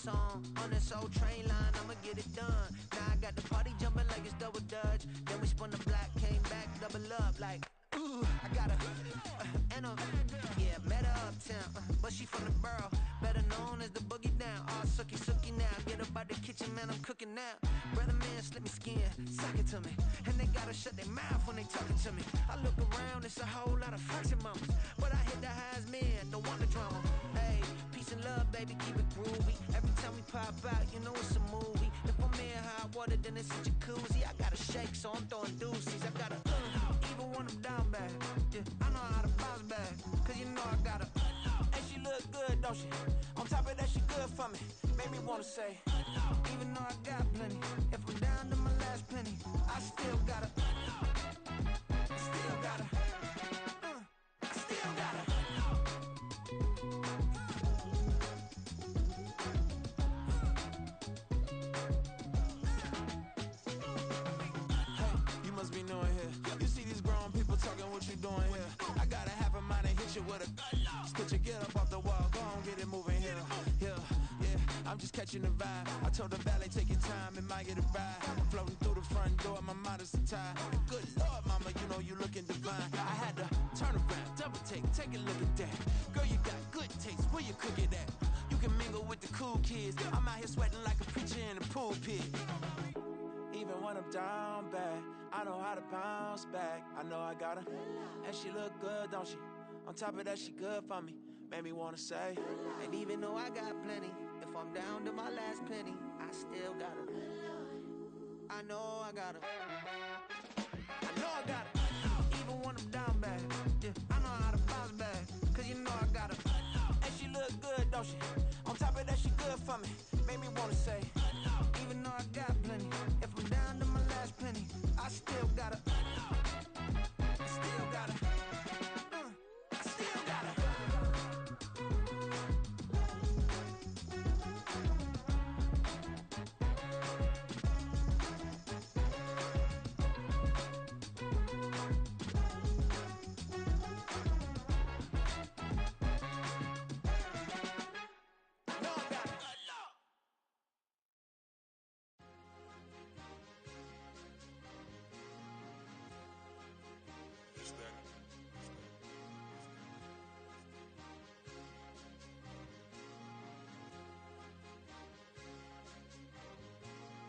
song on this old train line. I'ma get it done. Now I got the party jumping like it's double dutch. Then we spun the block, came back, double up like. Ooh, I got a and a yeah, met her uptown, but she from the borough, better known as the boogie down. All sookie now, get up out the kitchen, man, I'm cooking now. Brother man, slip me skin, suck it to me, and they gotta shut their mouth when they talking to me. I look around, it's a whole lot of flirting mamas, but I hit the highs, man, don't want the drama. Hey, peace and love, baby, keep it groovy. Every time we pop out, you know it's a movie. If I'm in hot water, then it's a jacuzzi. I gotta shake, so I'm throwing deuces. I gotta even when I'm down bad, yeah, I know how to bounce back, cause you know I gotta. And she look good, don't she? On top of that, she good for me. Made me wanna say, even though I got plenty, if I'm down to my last penny, I still gotta. I still gotta. I still gotta. Hey, you must be new in here. You see these grown people talking, what you doing here? I gotta have a mind and hit you with a. Could you get up off the wall? Go on, get it moving here. Yeah, I'm just catching the vibe. I told the valet, take your time, it might get a ride. I'm floating through the front door, my mind is tied. Good Lord, mama, you know you looking divine. I had to turn around, double take a look at that. Girl, you got good taste, where you cook it at? You can mingle with the cool kids. I'm out here sweating like a preacher in a pool pit. Even when I'm down bad, I know how to bounce back. I know I got her, and she look good, don't she? On top of that, she good for me. Made me wanna say, and even though I got plenty, if I'm down to my last penny, I still got her. I know I got her. I know I got her. Even when I'm down bad, yeah, I know how to bounce back, cause you know I got her. And she look good, don't she? On top of that, she good for me. Made me wanna say, even though I got plenty, if I'm down to my last penny, I still got her. I still got her. I still got her.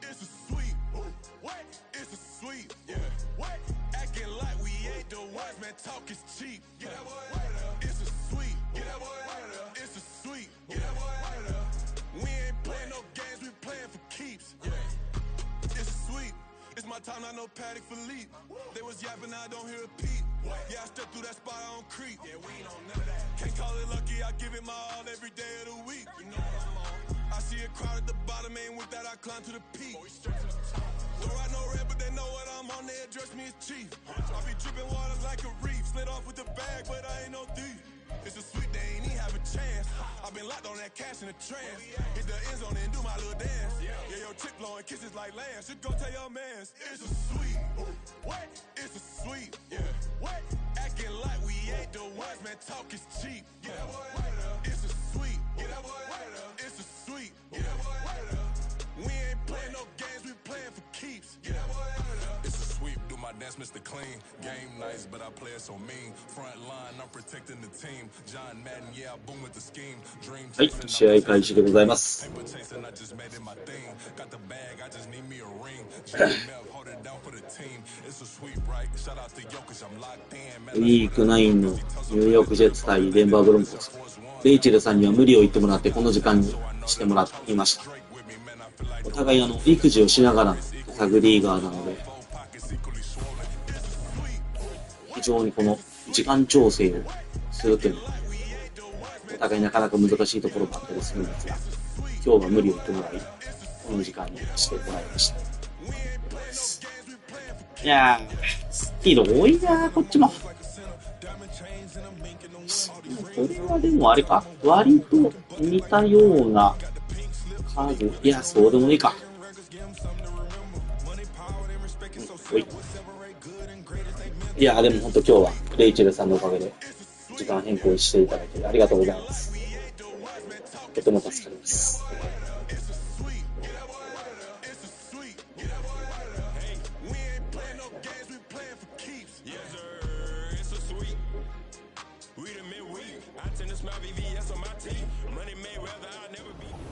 It's a sweep. What? It's a sweep. Yeah. What? Acting like we ain't the ones, man. Talk is cheap. Get that boy out of there. It's a sweep. Get that boy out of there. It's a sweep. Get that boy out of there. We ain't playing no games, we playing for keeps. Yeah. It's a sweep. It's my time, not no Paddock for leap. They was yapping, I don't hear a peep. Yeah, I step through that spot, I don't creep. Yeah, we ain't on none of that. Can't call it lucky, I give it my all every day of the week. You know what I'm on. I see a crowd at the bottom, ain't with that, I climb to the peak. Throw out no red, but they know what I'm on, they address me as chief. I be dripping water like a reef, slid off with the bag, but I ain't no thief. It's a sweet, they ain't even have a chance. I've been locked on that cash in a trance. Hit the end zone and do my little dance. Yeah, your chick blowing kisses like lambs. Just go tell your mans. It's a sweet. What? It's a sweet. Yeah. What? Acting like we ain't the ones, man. Talk is cheap. Get that boy out of there. It's a sweet. Get that boy out of there. It's a sweet. Get that boy out of there. We ain't playing no games, we playing for keeps. Get that boy out of there. It's a sweep, do my dance, Mr. Clean. Game nice, but I play it so mean. Front line, I'm protecting the team. John Madden, yeah, I boom with the scheme. Dream はい、試合開始でございます。paper chasing, I just made it my thing. Got the bag, I just need me a ring. Mel, hold it down for the team. It's a sweep, right? Shout out to Jokic, I'm locked in. ウィーク9のニューヨークジェッツ対デンバーブロンコス。レイチェルさんには無理を言ってもらってこの時間にしてもらっていました。お互い育児をしながらの手探りーガーなので、非常にこの時間調整をするというのはお互いなかなか難しいところがあったりするんですが、今日は無理を言ってもらい、この時間にしてもらいました。いやー、スピード多いなー、こっちも。これはでもあれか、割と似たような数、いや、そうでもいいか。いや、でも本当今日はレイチェルさんのおかげで時間変更していただきありがとうございます。とても助かります。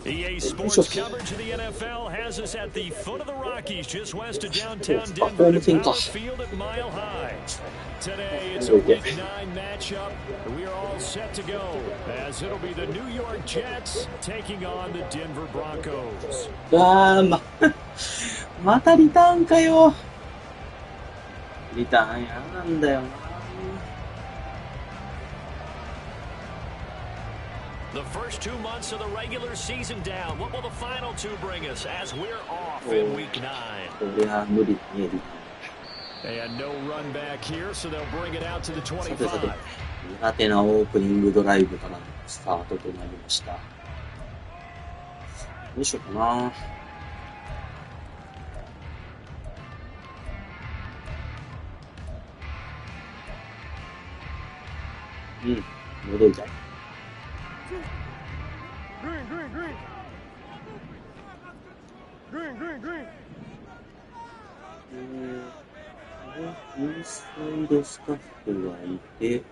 EA Sports coverage of the NFL has us at the foot of the Rockies, just west of downtown Denver, at Power Field at Mile High. Today, it's a Week 9 matchup. We are all set to go, as it'll be the New York Jets taking on the Denver Broncos. またリターンかよ。リターンやなんだよな。The first 2 months of the regular season down. What will the final 2 bring us as we're off in Week 9? これは無理ね、リターン。 And no run back here, so they'll bring it out to the 25. さて、苦手なオープニングドライブからのスタートとなりました。どうしようかな。戻りたい。インサイドスタッフがいて、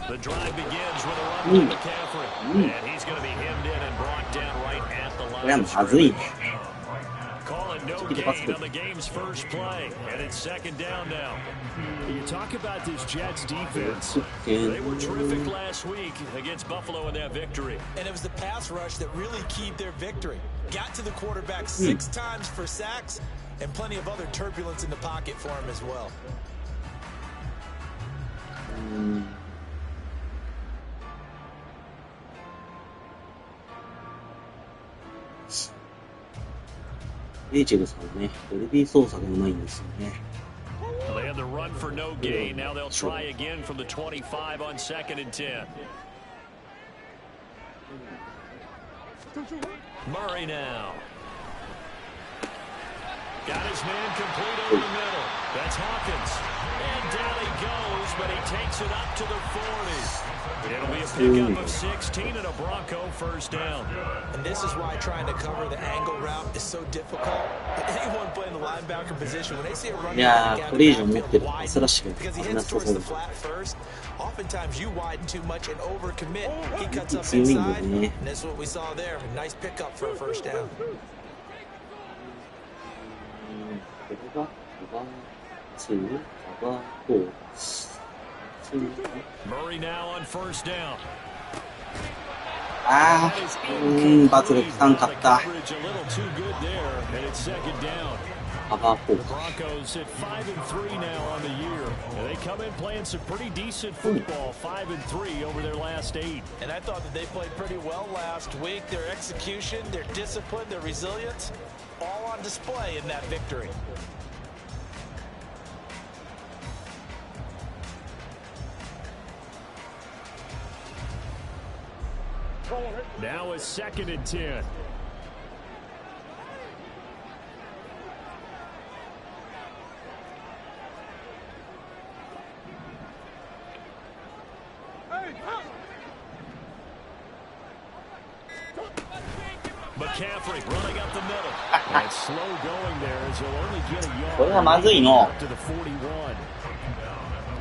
The drive begins with a run by McCaffrey, and he's going to be hemmed in and brought down right at the line. これはまずいね。 Calling no gain on the game's first play, and it's second down now. You talk about this Jets defense. They were terrific last week against Buffalo in that victory. And it was the pass rush that really keyed their victory. Got to the quarterback 6 times for sacks, and plenty of other turbulence in the pocket for him as well. レイチェルさんはね、ドルビー操作がうまいんですよね。They had the run for no gain. Now they'll try again from the 25 on 2nd and 10. Murray now. Got his man complete over the middle. That's Hawkins. And down he goes, but he takes it up to the 40. It'll be a pickup of 16 and a Bronco first down. And this is why trying to cover the angle route is so difficult. But anyone playing the linebacker position, when they see a running back out of the backfield wide, because he hits towards the flat first, oftentimes you widen too much and overcommit. He cuts up inside, and that's what we saw there. A nice pickup for a first down. Murray now on first down. バツが効かんかった。カバー4。 The Broncos at 5-3 now on the year. And they come in playing some pretty decent football, 5-3 over their last 8. And I thought that they played pretty well last week. Their execution, their discipline, their resilience, all on display in that victory. Now it's 2nd and 10. McCaffrey running up the middle. And slow going there as he'll only get a yard. これはまずいの。 To the 41.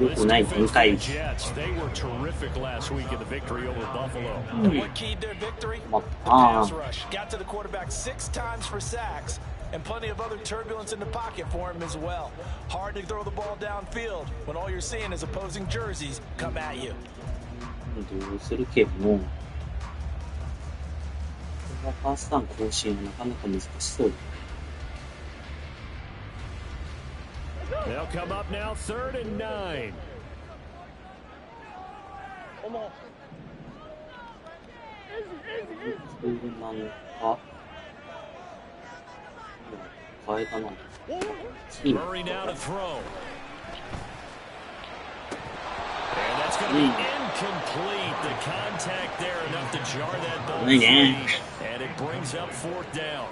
良くない展開。 They were terrific last week in the victory over Buffalo. What keyed their victory? The pass rush. Got to the quarterback 6 times for sacks, and plenty of other turbulence in the pocket for him as well. Hard to throw the ball downfield when all you're seeing is opposing jerseys come at you. どうするけども、ファーストダウン更新はなかなか難しそう。 They'll come up now 3rd and 9. なのか変えたな。 Murray now to throw. And that's going to be incomplete. The contact there enough to jar that ball free. And it brings up 4th down.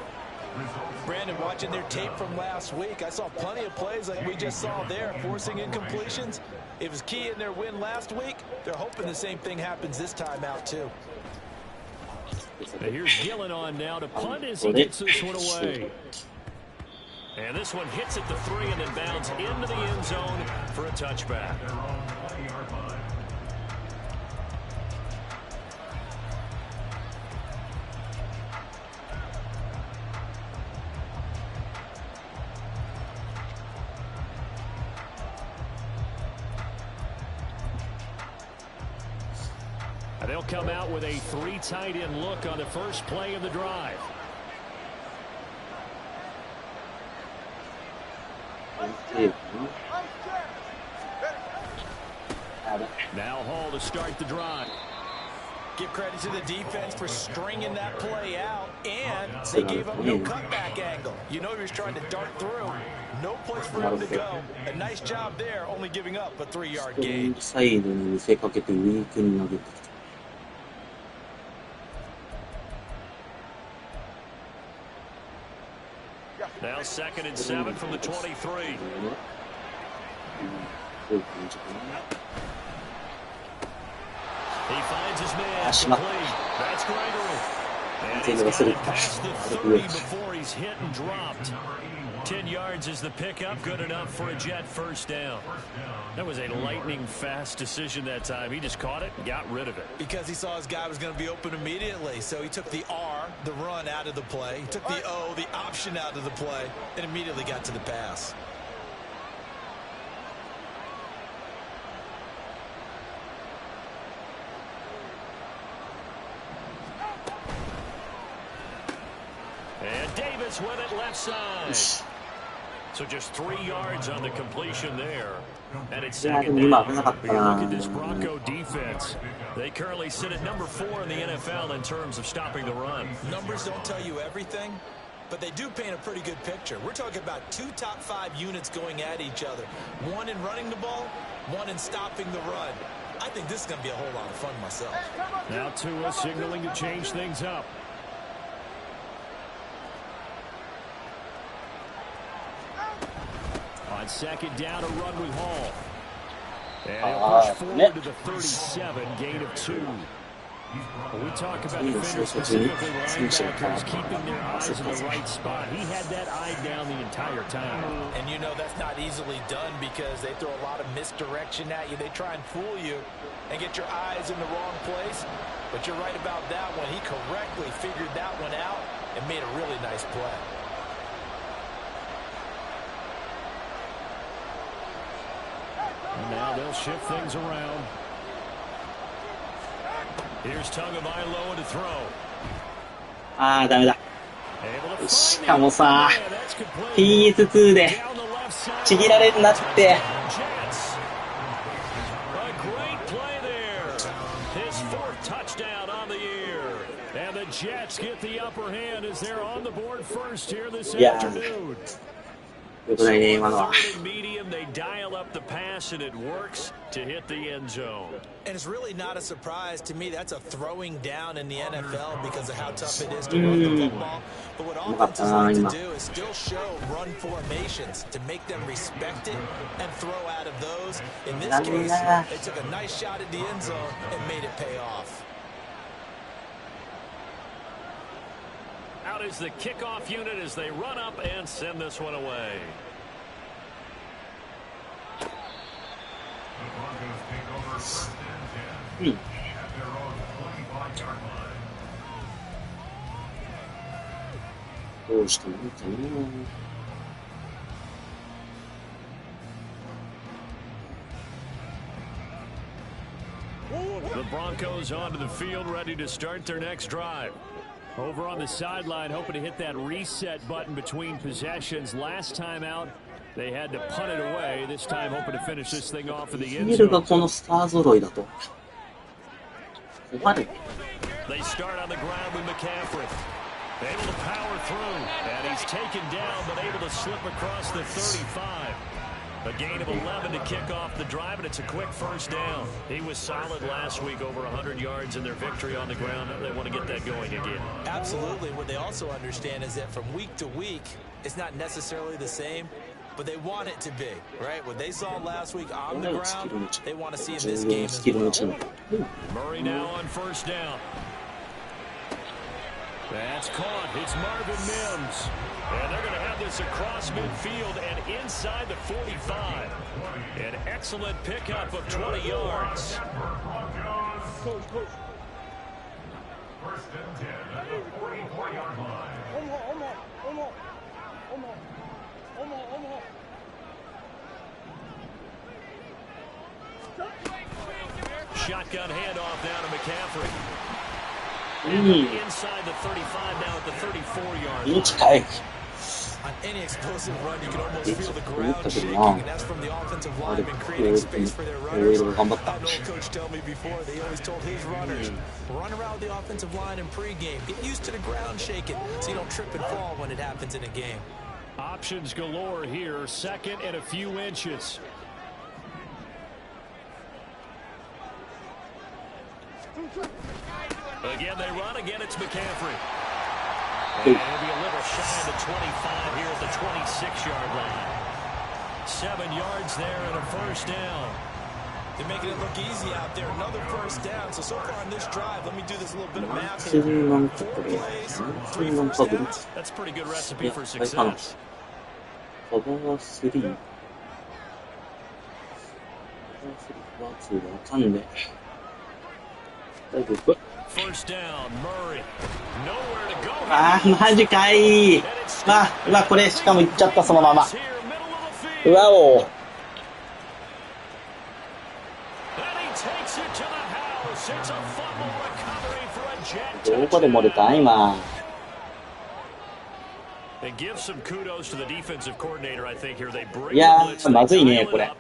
Brandon, watching their tape from last week, I saw plenty of plays like we just saw there, forcing incompletions. It was key in their win last week. They're hoping the same thing happens this time out, too. Here's Gillen on now to punt as he gets this one away. And this one hits at the 3 and then bounds into the end zone for a touchback. They'll come out with a 3 tight end look on the first play of the drive. Now Hall to start the drive. Give credit to the defense for stringing that play out, and they gave up no cutback angle. You know he was trying to dart through. No place for him to go. A nice job there, only giving up a 3-yard gain. Now 2nd and 7 from the 23. He finds his man complete. That's Gregory. And he's got it past the 30 before he's hit and dropped. 10 yards is the pickup, good enough for a Jet first down. That was a lightning fast decision that time. He just caught it and got rid of it. Because he saw his guy was going to be open immediately. So he took the R, the run, out of the play. He took the O, the option, out of the play, and immediately got to the pass. And Davis with it left side. So just 3 yards on the completion there. And it's 2nd down. You look at this Bronco defense. They currently sit at number 4 in the NFL in terms of stopping the run. Numbers don't tell you everything, but they do paint a pretty good picture. We're talking about 2 top 5 units going at each other. 1 in running the ball, 1 in stopping the run. I think this is going to be a whole lot of fun myself. Now Tua signaling to change things up. On 2nd down, a run with Hall. And he'll push forward to the 37, gain of 2. When we talk about defenders, specifically linebackers, keeping their eyes in the right spot. He had that eye down the entire time. And you know that's not easily done because they throw a lot of misdirection at you. They try and fool you and get your eyes in the wrong place. But you're right about that one. He correctly figured that one out and made a really nice play. And now they'll shift things around. Here's Tagovailoa to throw. ダメだ。しかもさ、PS2 でちぎられるなって。いやー。よくないね、今のは。They dial up the pass and it works to hit the end zone. And it's really not a surprise to me. That's a throwing down in the NFL because of how tough it is to run the football. But what offenses like to do is still show run formations to make them respect it and throw out of those. In this case, they took a nice shot at the end zone and made it pay off. Out is the kickoff unit as they run up and send this one away. The Broncos onto the field, ready to start their next drive. Over on the sideline, hoping to hit that reset button between possessions. Last time out, they had to punt it away. This time, hoping to finish this thing off in the end zone. They start on the ground with McCaffrey. Able to power through, and he's taken down, but able to slip across the 35. A gain of 11 to kick off the drive, and it's a quick first down. He was solid last week, over 100 yards in their victory on the ground. They want to get that going again. Absolutely. What they also understand is that from week to week, it's not necessarily the same, but they want it to be, right? What they saw last week on the ground, they want to see in this game as well. Murray now on first down. That's caught. It's Marvin Mims. And they're going to have this across midfield and inside the 45. An excellent pickup of 20 yards. First and 10 at the 44-yard line. Shotgun handoff now to McCaffrey. Inside the 35 now at the 34-yard line. On any explosive run, you can almost feel the ground shaking, and that's from the offensive lineman creating space for their runners. I had an old coach tell me before, they always told his runners, run around the offensive line in pregame. Get used to the ground shaking so you don't trip and fall when it happens in a game. Options galore here, second and a few inches. Again, they run. Again, it's McCaffrey. And it'll be a little shy of the 25 here at the 26-yard line. 7 yards there and a first down. They're making it look easy out there. Another first down. So far on this drive, let me do this little bit of math here. 3 first downs. That's a pretty good recipe for success. カバー3。わかんねえ。大丈夫。あー、マジかい。これ、しかも行っちゃった、そのまま。うわお。どこで漏れた今。いやー、まずいね、これ。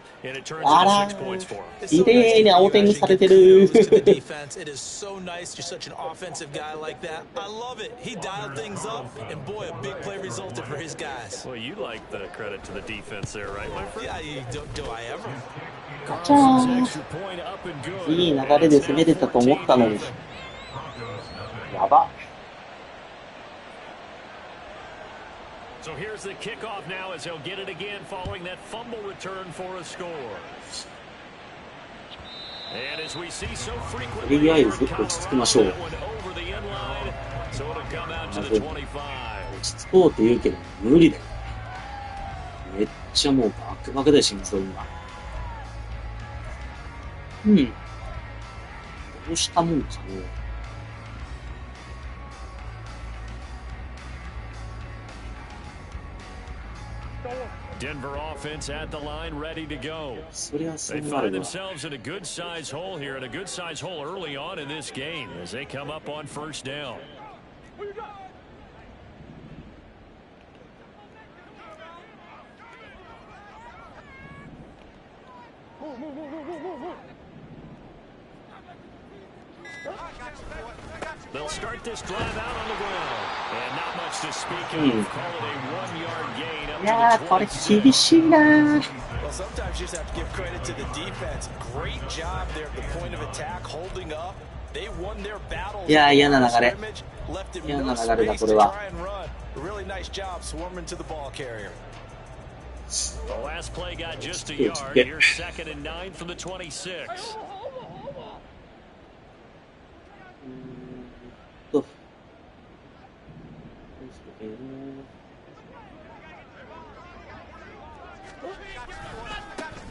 あらー、綺麗に青点にされてる。いい流れで攻めれたと思ったのに。やば。So here's the kickoff now as he'll get it again following that fumble return for a score. And as we see so frequently, over the end line, so it'll come out to the 25. 落ち着こうって言うけど無理だよ。めっちゃもうバクバクだし、そう今。どうしたもんかね。Denver offense at the line, ready to go. They find themselves in a good size hole here, and a good size hole early on in this game as they come up on first down. They'll start this drive out on the ground. And not much to speak of. Call it a 1-yard gain up to the 26. Well, sometimes you just have to give credit to the defense. Great job there at the point of attack, holding up. They won their battles. Scrimmage, left him no space to try and run. Really nice job swarming to the ball carrier. The last play got just a yard. Here's 2nd and 9 from the 26.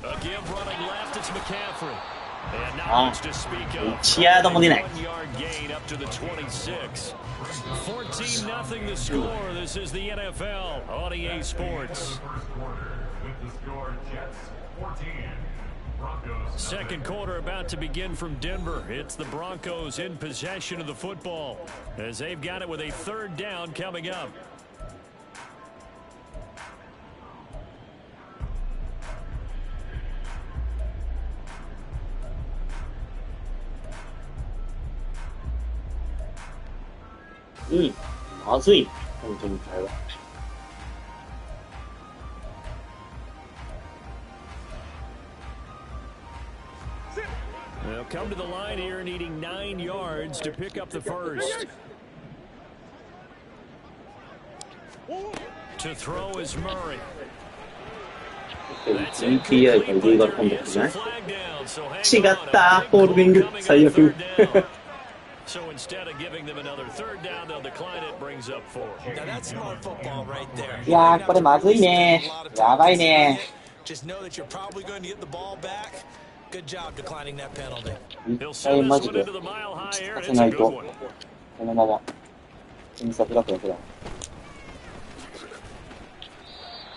A give running left, it's McCaffrey. And not much to speak of. 1-yard gain up to the 26. 14-0 the score. This is the NFL on EA Sports. Second quarter about to begin from Denver. It's the Broncos in possession of the football as they've got it with a 3rd down coming up. They'll come to the line here needing 9 yards to pick up the first. To throw is Murray. NPI からリーガルコンダクトじゃない？違った、ホールディング最悪。So instead of giving them another third down, they'll decline it, brings up 4. Now that's smart football right there. いやー、これまずいね。やばいね。 Just know that you're probably going to get the ball back. Good job declining that penalty. 一回マジで落ち着かせないと、このまま点差開くだけだ。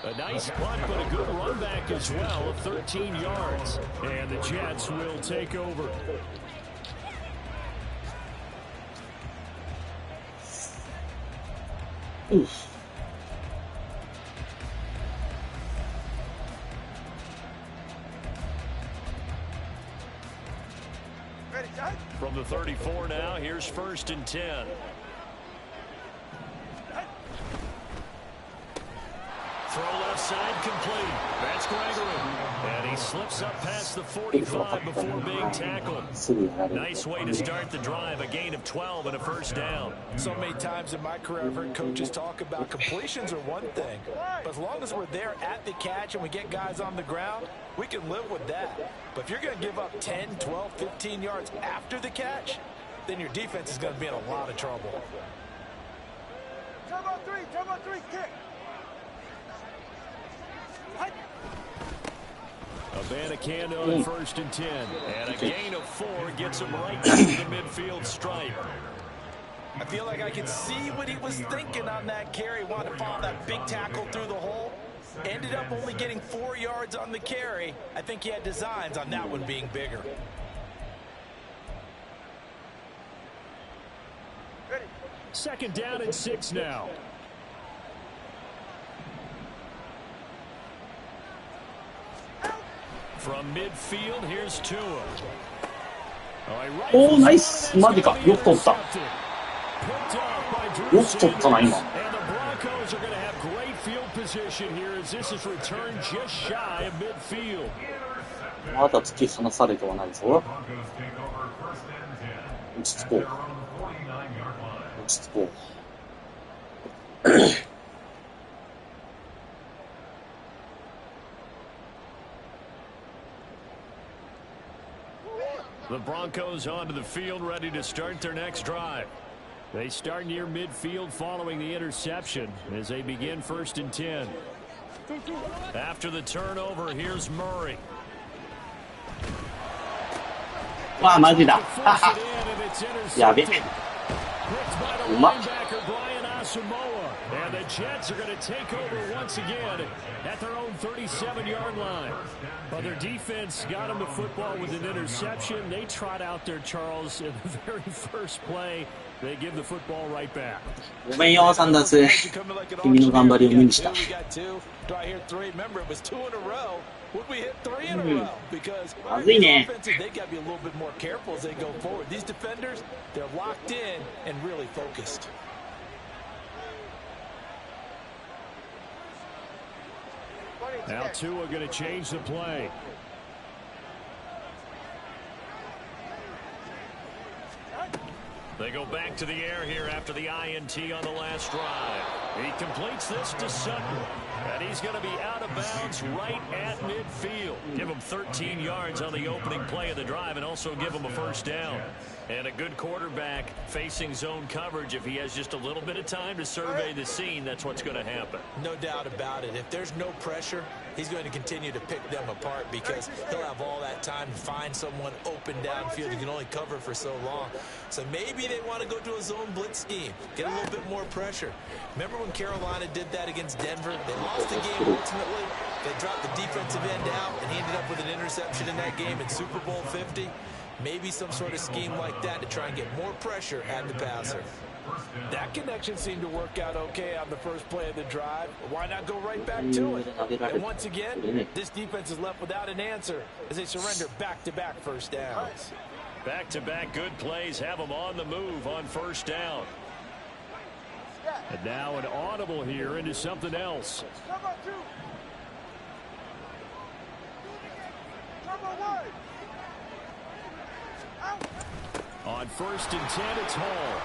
A nice punt, but a good run back as well of 13 yards. And the Jets will take over. Oof. From the 34 now, here's 1st and 10. Throw left side complete. That's Gregory. And he slips up past the 45 before being tackled. Nice way to start the drive. A gain of 12 and a 1st down. So many times in my career I've heard coaches talk about completions are one thing. But as long as we're there at the catch and we get guys on the ground, we can live with that. But if you're going to give up 10, 12, 15 yards after the catch, then your defense is going to be in a lot of trouble. Turbo 3, kick. Abanicando in 1st and 10. And a gain of 4 gets him right down to the midfield stripe. I feel like I can see what he was thinking on that carry. Wanted to follow that big tackle through the hole. Ended up only getting 4 yards on the carry. I think he had designs on that one being bigger. Ready. 2nd down and 6 now. From midfield, here's Tua. Oh, nice. マジか。よく取った。よく取ったな、今。まだ突き放されてはないぞ。落ち着こう。落ち着こう。The Broncos onto the field, ready to start their next drive. They start near midfield following the interception as they begin 1st and 10. After the turnover, here's Murray. わあ、マジだ。やべ。うまっ。And the Jets are going to take over once again at their own 37-yard line. But their defense got them the football with an interception. They trot out there, Charles, in the very first play. They give the football right back. ごめんよ、サンダース。君の頑張りを無にした。まずいね。Now Tua going to change the play. They go back to the air here after the INT on the last drive. He completes this to Sutton. And he's going to be out of bounds right at midfield. Give him 13 yards on the opening play of the drive and also give him a 1st down. And a good quarterback facing zone coverage. If he has just a little bit of time to survey the scene, that's what's going to happen. No doubt about it. If there's no pressure, he's going to continue to pick them apart because he'll have all that time to find someone open downfield. He can only cover for so long. So maybe they want to go to a zone blitz scheme, get a little bit more pressure. Remember when Carolina did that against Denver? They lost the game ultimately. They dropped the defensive end out, and he ended up with an interception in that game in Super Bowl 50. Maybe some sort of scheme like that to try and get more pressure at the passer. That connection seemed to work out okay on the first play of the drive. Why not go right back to it? And once again, this defense is left without an answer as they surrender back-to-back 1st downs. Back-to-back good plays have them on the move on 1st down. And now an audible here into something else. On 1st and 10, it's Hall.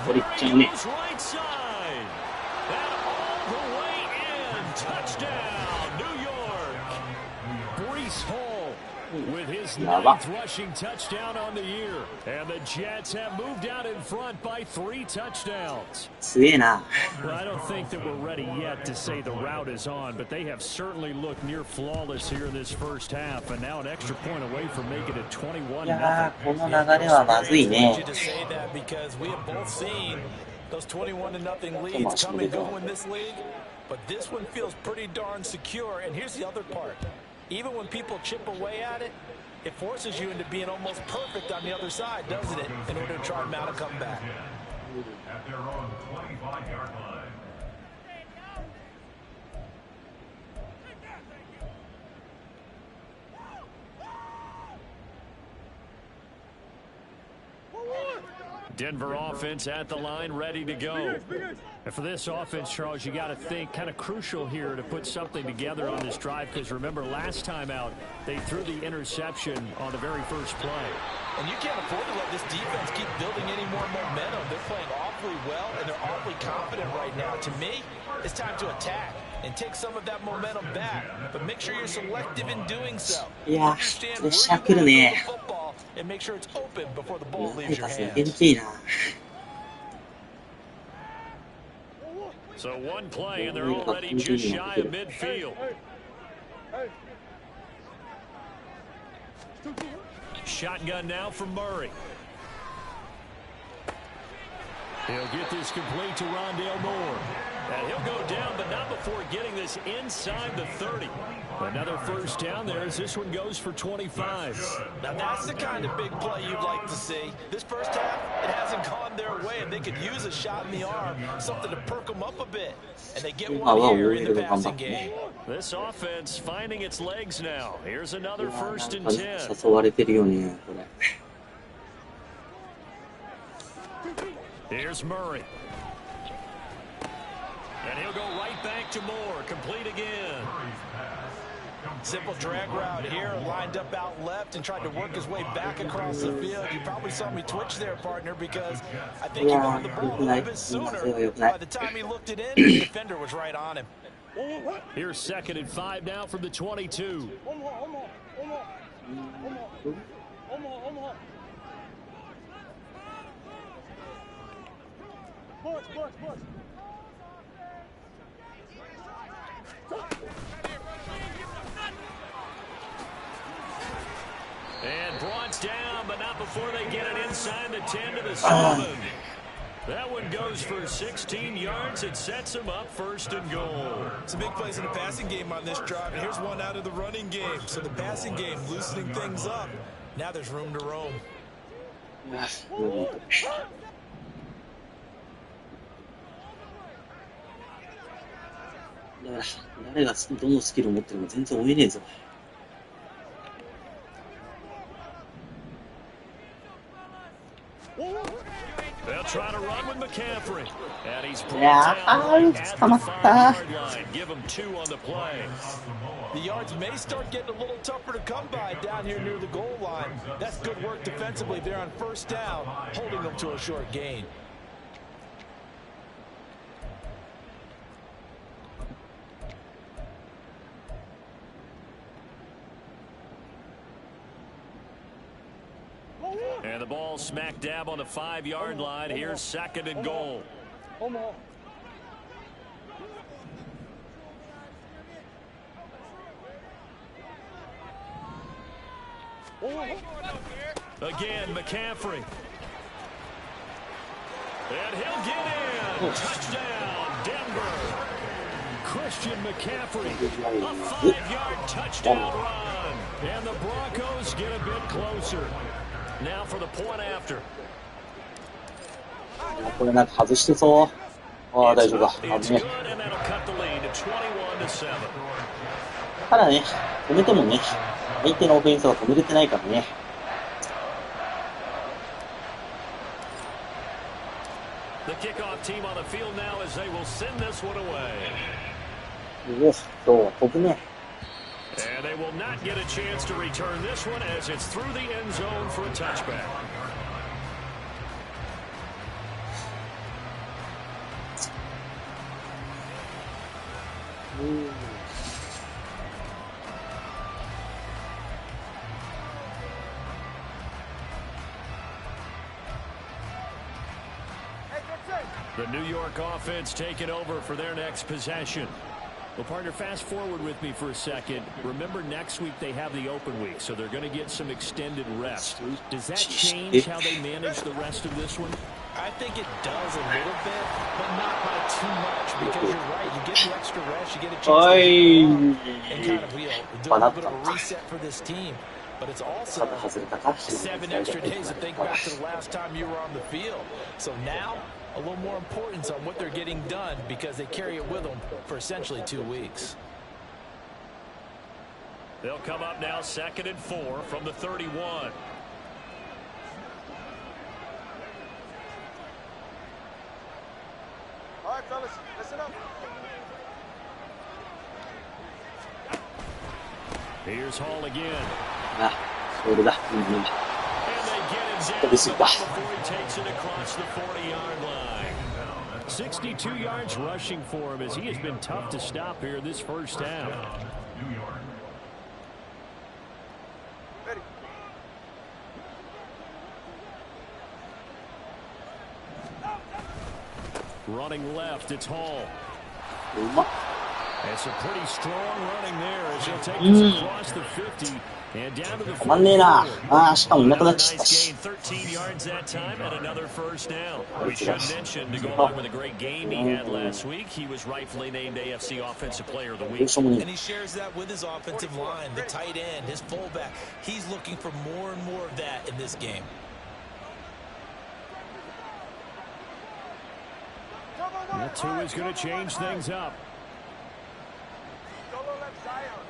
Goes right side. And all the way in. Touchdown, New York. Breece Hall with his やば。 ninth rushing touchdown on the year. And the Jets have moved out in front by 3 touchdowns. 強えな。 Well, I don't think that we're ready yet to say the route is on, but they have certainly looked near flawless here in this first half, and now an extra point away from making it 21-0. いやー、この流れはまずいね。 Those 21-0 leads come and go in this league, but this one feels pretty darn secure. And here's the other part. Even when people chip away at it, it forces you into being almost perfect on the other side, doesn't it, in order to try and mount a comeback. At their own 25-yard line. Denver offense at the line, ready to go. And for this offense, Charles, you got to think kind of crucial here to put something together on this drive, because remember last time out, they threw the interception on the very first play. And you can't afford to let this defense keep building any more momentum. They're playing awfully well, and they're awfully confident right now. To me, it's time to attack and take some of that momentum back, but make sure you're selective in doing so. いやー、プレッシャー来るね。 And make sure it's open before the ball 何 leaves か your すげ hands. きいな。 So one play, and they're already just shy of midfield. Shotgun now from Murray. He'll get this complete to Rondale Moore. And he'll go down, but not before getting this inside the 30. Another first down there as this one goes for 25. Now that's the kind of big play you'd like to see. This first half, it hasn't gone their way, and they could use a shot in the arm, something to perk them up a bit. And they get one here in the passing game. This offense finding its legs now. Here's another first and 10. 誘われてるよね、これ。 Here's Murray. And he'll go right back to Moore. Complete again. Simple drag route here, lined up out left and tried to work his way back across the field. You probably saw me twitch there, partner, because I think he wanted the ball a little bit sooner. By the time he looked it in, the defender was right on him. Here's 2nd and 5 now from the 22. And brought down, but not before they get it inside the 10 to the 7. That one goes for 16 yards. It sets him up 1st and goal. Some big plays in the passing game on this drive, and here's one out of the running game. So the passing game loosening things up. Now there's room to roam. 誰がどのスキルを持ってるのか全然追えねえぞ。 They'll try to run with McCaffrey. And he's brought Yeah, down at the 5-yard line. Give him 2 on the play. The yards may start getting a little tougher to come by down here near the goal line. That's good work defensively there on 1st down, holding them to a short gain. And the ball smack dab on the 5-yard line. Here's 2nd and goal. Again, McCaffrey. And he'll get in. Touchdown, Denver. Christian McCaffrey. A 5-yard touchdown run. And the Broncos get a bit closer. Now for the point after. これなんか外してそう。ああ、大丈夫だ。危ね。ただね、止めてもね、相手のオフェンスは止めれてないからね。The kickoff team on the field now as they will send this one away. よし、今日は飛ぶね。 And they will not get a chance to return this one as it's through the end zone for a touchback. The New York offense taking over for their next possession. Well, partner, fast forward with me for a second. Remember, next week they have the open week, so they're going to get some extended rest. Does that change how they manage the rest of this one? I think it does a little bit, but not by too much, because you're right. You get the extra rest, you get a chance to and kind of do a little bit of a reset for this team. But it's also 7 extra days to think back to the last time you were on the field. So now, a little more importance on what they're getting done because they carry it with them for essentially 2 weeks. They'll come up now 2nd and 4 from the 31. All right, fellas, listen up. Here's Hall again. それだ。And they get it down before he takes it across the 40-yard line. 62 yards rushing for him as he has been tough to stop here this first half. New York. Ready. Running left, it's Hall. うまっ。 It's a pretty strong running there as he'll take this across the 50 and down to the 止まんねえな。ああ、しかもいなくなっ Nice ちゃったし。 gain, 13 yards that time and another first down. We should mention, to go along with a great game he had last week, he was rightfully named AFC Offensive Player of the どう Week. しようもね And he shares that with his offensive line, the tight end, his fullback. He's looking for more and more of that in this game. That too is going to change things up. Solo left Zion.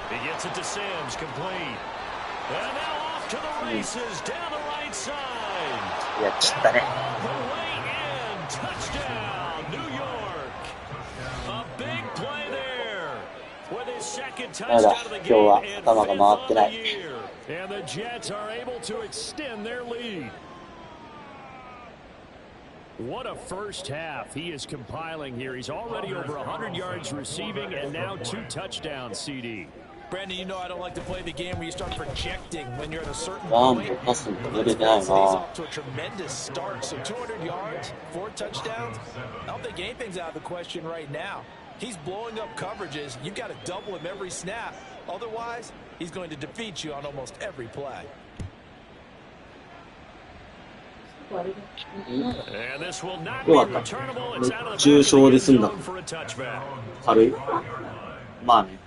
He gets it to Sims, complete. And now off to the races, down the right side. え。やっちゃったね。 The way in, touchdown, New York. A big play there. With his second touchdown of the game and 今日は頭が回ってない。 fifth of the year. And the Jets are able to extend their lead. What a first half he is compiling here. He's already over 100 yards receiving and now 2 touchdowns, CD. Brandon, you know I don't like to play the game where you start projecting when you're at a certain ワン point. パスも But 出 let's てない face it, he's な。 off to a tremendous start. So 200 yards, 4 touchdowns. I don't think anything's out of the question right now. He's blowing up coverages. You've got to double him every snap. Otherwise, he's going to defeat you on almost every play. And this will not be よかった。 returnable. It's out of the 重 back 傷 of で the 済ん end だ。 zone for a touchback. 軽い。まあね。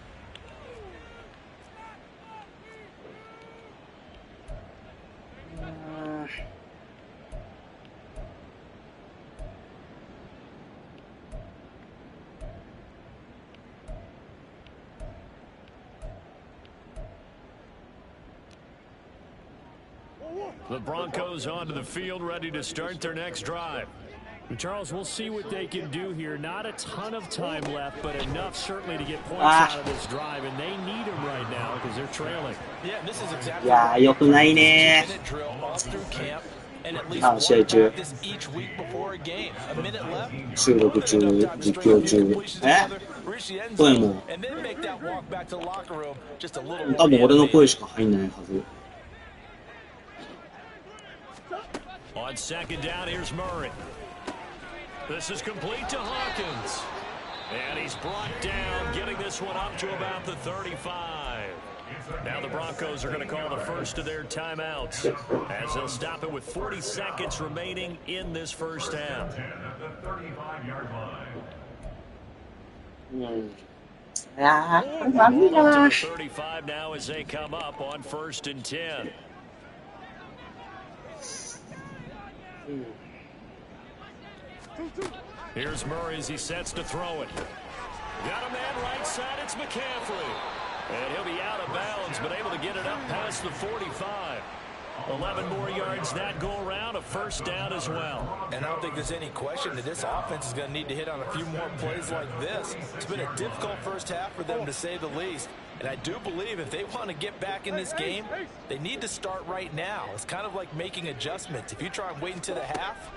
The Broncos onto the field, ready to start their next drive. Charles, we'll see what they can do here. Not a ton of time left, but enough certainly to get points out of this drive, and they need them right now because they're trailing. Yeah, this is い exactly やー、良くないね minute drill all through camp, and at least ー。 one 試合中。 practice each week before a game. A minute left. 収録中、実況中。え？声も。 And then make that walk back to the locker room just a little 多 more 分俺の animated. 声しか入んないはず。 On second down, here's Murray. This is complete to Hawkins. And he's brought down, getting this one up to about the 35. Now the Broncos are going to call the first of their timeouts as they'll stop it with 40 seconds remaining in this first half. 10 at the 35-yard line. うん。いやー、Ball 悪い up な to the 35 now as they come up on 1st and 10. Here's Murray as he sets to throw it. Got a man right side, it's McCaffrey. And he'll be out of bounds, but able to get it up past the 45. 11 more yards that go around, a first down as well. And I don't think there's any question that this offense is going to need to hit on a few more plays like this. It's been a difficult first half for them, to say the least. And I do believe if they want to get back in this game, they need to start right now. It's kind of like making adjustments. If you try and wait until the half,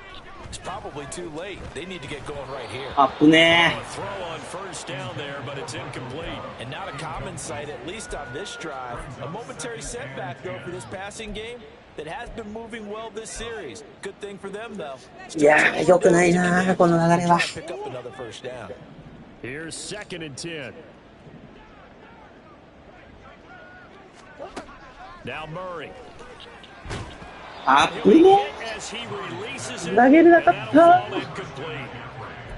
it's probably too late. They need to get going right here. Upね。 Throw on first down there, but it's incomplete. And not a common sight, at least on this drive. A momentary setback, though, for this passing game that has been moving well this series. Good thing for them, though. いやー、良くないな、この流れは。 Pick up another first down. Here's 2nd and 10. Now Murray. あっぶね。 As he releases it, 投げれなかっ that'll た。 fall incomplete.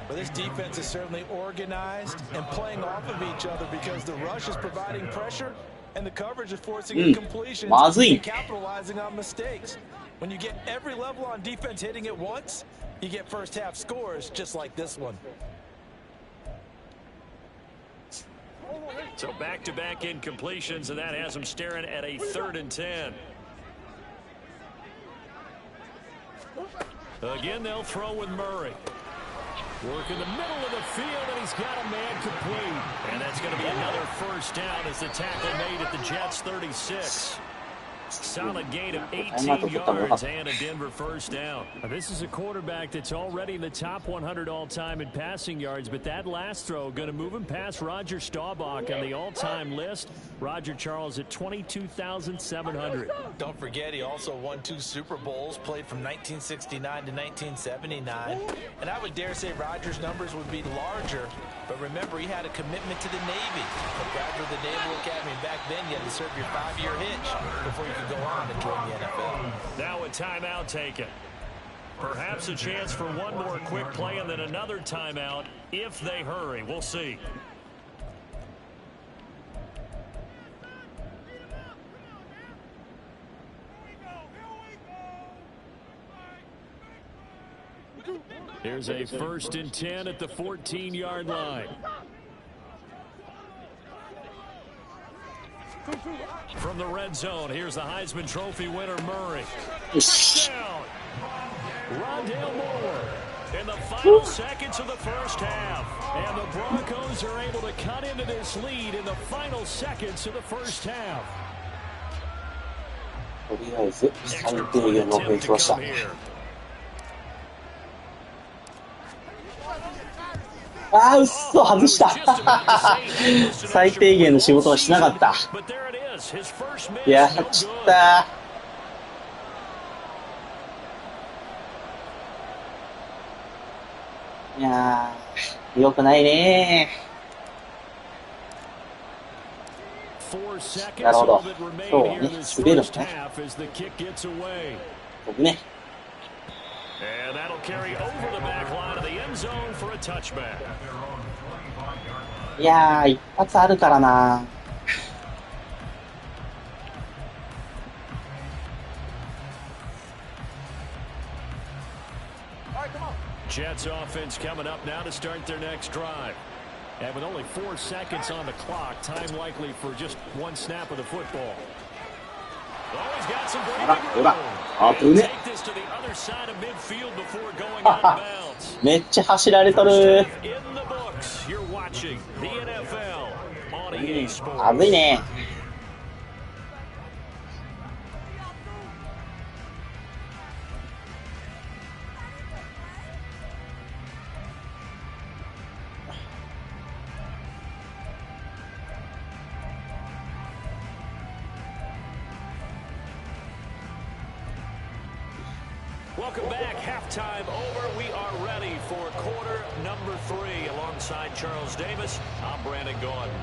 Well, this defense is certainly organized and playing off of each other because the rush is providing pressure and the coverage is forcing incompletions まずい。 and capitalizing on mistakes. When you get every level on defense hitting at once, you get first half scores just like this one. So back-to-back incompletions, and that has them staring at a 3rd and 10. Again, they'll throw with Murray. Work in the middle of the field, and he's got a man complete. And that's going to be another first down as the tackle made at the Jets' 36. Solid gain of 18 yards and a Denver first down. Now, this is a quarterback that's already in the top 100 all-time in passing yards, but that last throw going to move him past Roger Staubach on the all-time list. Roger Charles at 22,700. Don't forget, he also won 2 Super Bowls, played from 1969 to 1979. And I would dare say Rogers' numbers would be larger, but remember, he had a commitment to the Navy. So graduate the Naval Academy. Back then, you had to serve your 5-year hitch before you could go on and join the NFL. Now a timeout taken. Perhaps a chance for one more quick play and then another timeout if they hurry. We'll see. Here's a 1st and 10 at the 14-yard line. From the red zone, here's the Heisman Trophy winner, Murray. Down. Rondale Moore in the final seconds of the first half. And the Broncos are able to cut into this lead in the final seconds of the first half. とりあえず最低限のオフェンスをした。あー、うっそ、外した。最低限の仕事はしなかった。いや、ちったー。いやー、よくないねー。なるほど。今日はね、滑るのね。僕ね。And that'll carry over the back line of the end zone for a touchback. いやー、一発あるからな。Jets offense coming up now to start their next drive. And with only 4 seconds on the clock, time likely for just one snap of the football. Oh, he's got some breathing room. Take this to the other side of midfield before going out of bounds. めっちゃ走られとる。 In the books, you're watching the NFL on EA Sports. まずいね。Welcome back. Halftime over. We are ready for quarter number 3. Alongside Charles Davis, I'm Brandon Gordon.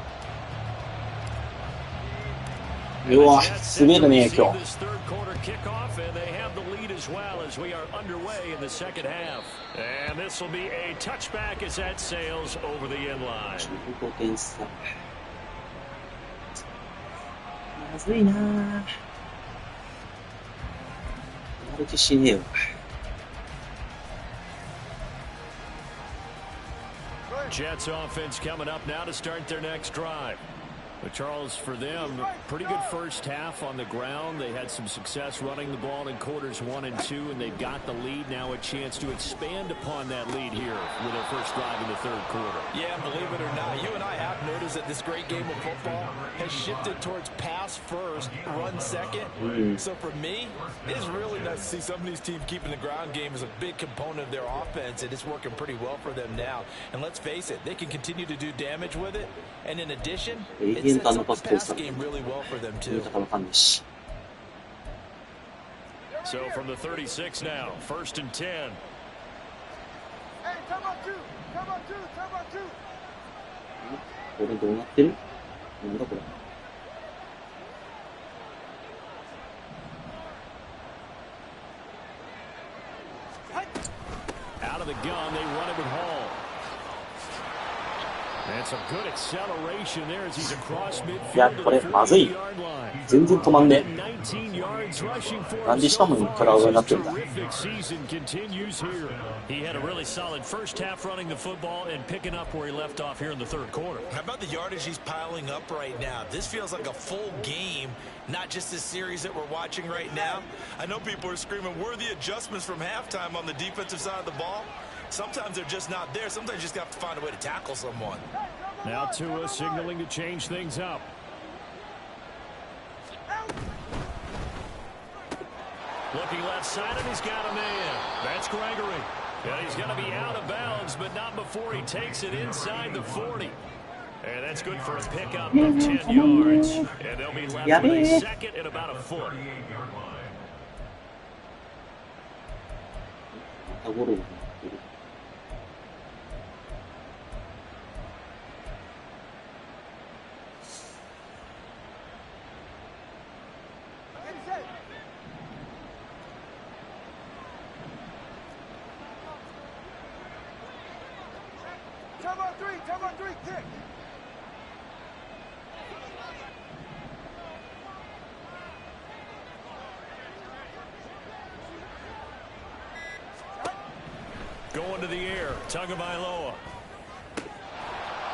うわ、滑るね、今日。 This third quarter kickoff, and they have the lead as well as we are underway in the second half. And this will be a touchback as that sails over the end line. 15点差。まずいなぁ。やる気しねえよ。Jets offense coming up now to start their next drive. But Charles, for them, pretty good first half on the ground. They had some success running the ball in quarters 1 and 2, and they've got the lead. Now a chance to expand upon that lead here with their first drive in the third quarter. Yeah, believe it or not, you and I have noticed that this great game of football has shifted towards pass first, run second. So for me, it's really nice to see some of these teams keeping the ground game as a big component of their offense, and it's working pretty well for them now. And let's face it, they can continue to do damage with it. And in addition, it sets up the pass game really well for them too. So from the 36 now, 1st and 10. Hey, come on, two. Come on, two. Come on, two. これどうなってる？なんだこれ。Out of the gun, they run it with Hall. And some good acceleration there as he's across midfield. いや、これまずい。全然止まんねえ。なんでしかもから上になってるんだ。He had a really solid first half running the football and picking up where he left off here in the third quarter. How about the yardage he's piling up right now? This feels like a full game, not just this series that we're watching right now. I know people are screaming, where are the adjustments from halftime on the defensive side of the ball? Sometimes they're just not there. Sometimes you just have to find a way to tackle someone. Now Tua signaling to change things up. Looking left side, and he's got a man. That's Gregory. And he's going to be out of bounds, but not before he takes it inside the 40. And that's good for a pickup of 10 yards. And they'll be left with a second and about a foot. Come on, three, kick. Going to the air, Tagovailoa.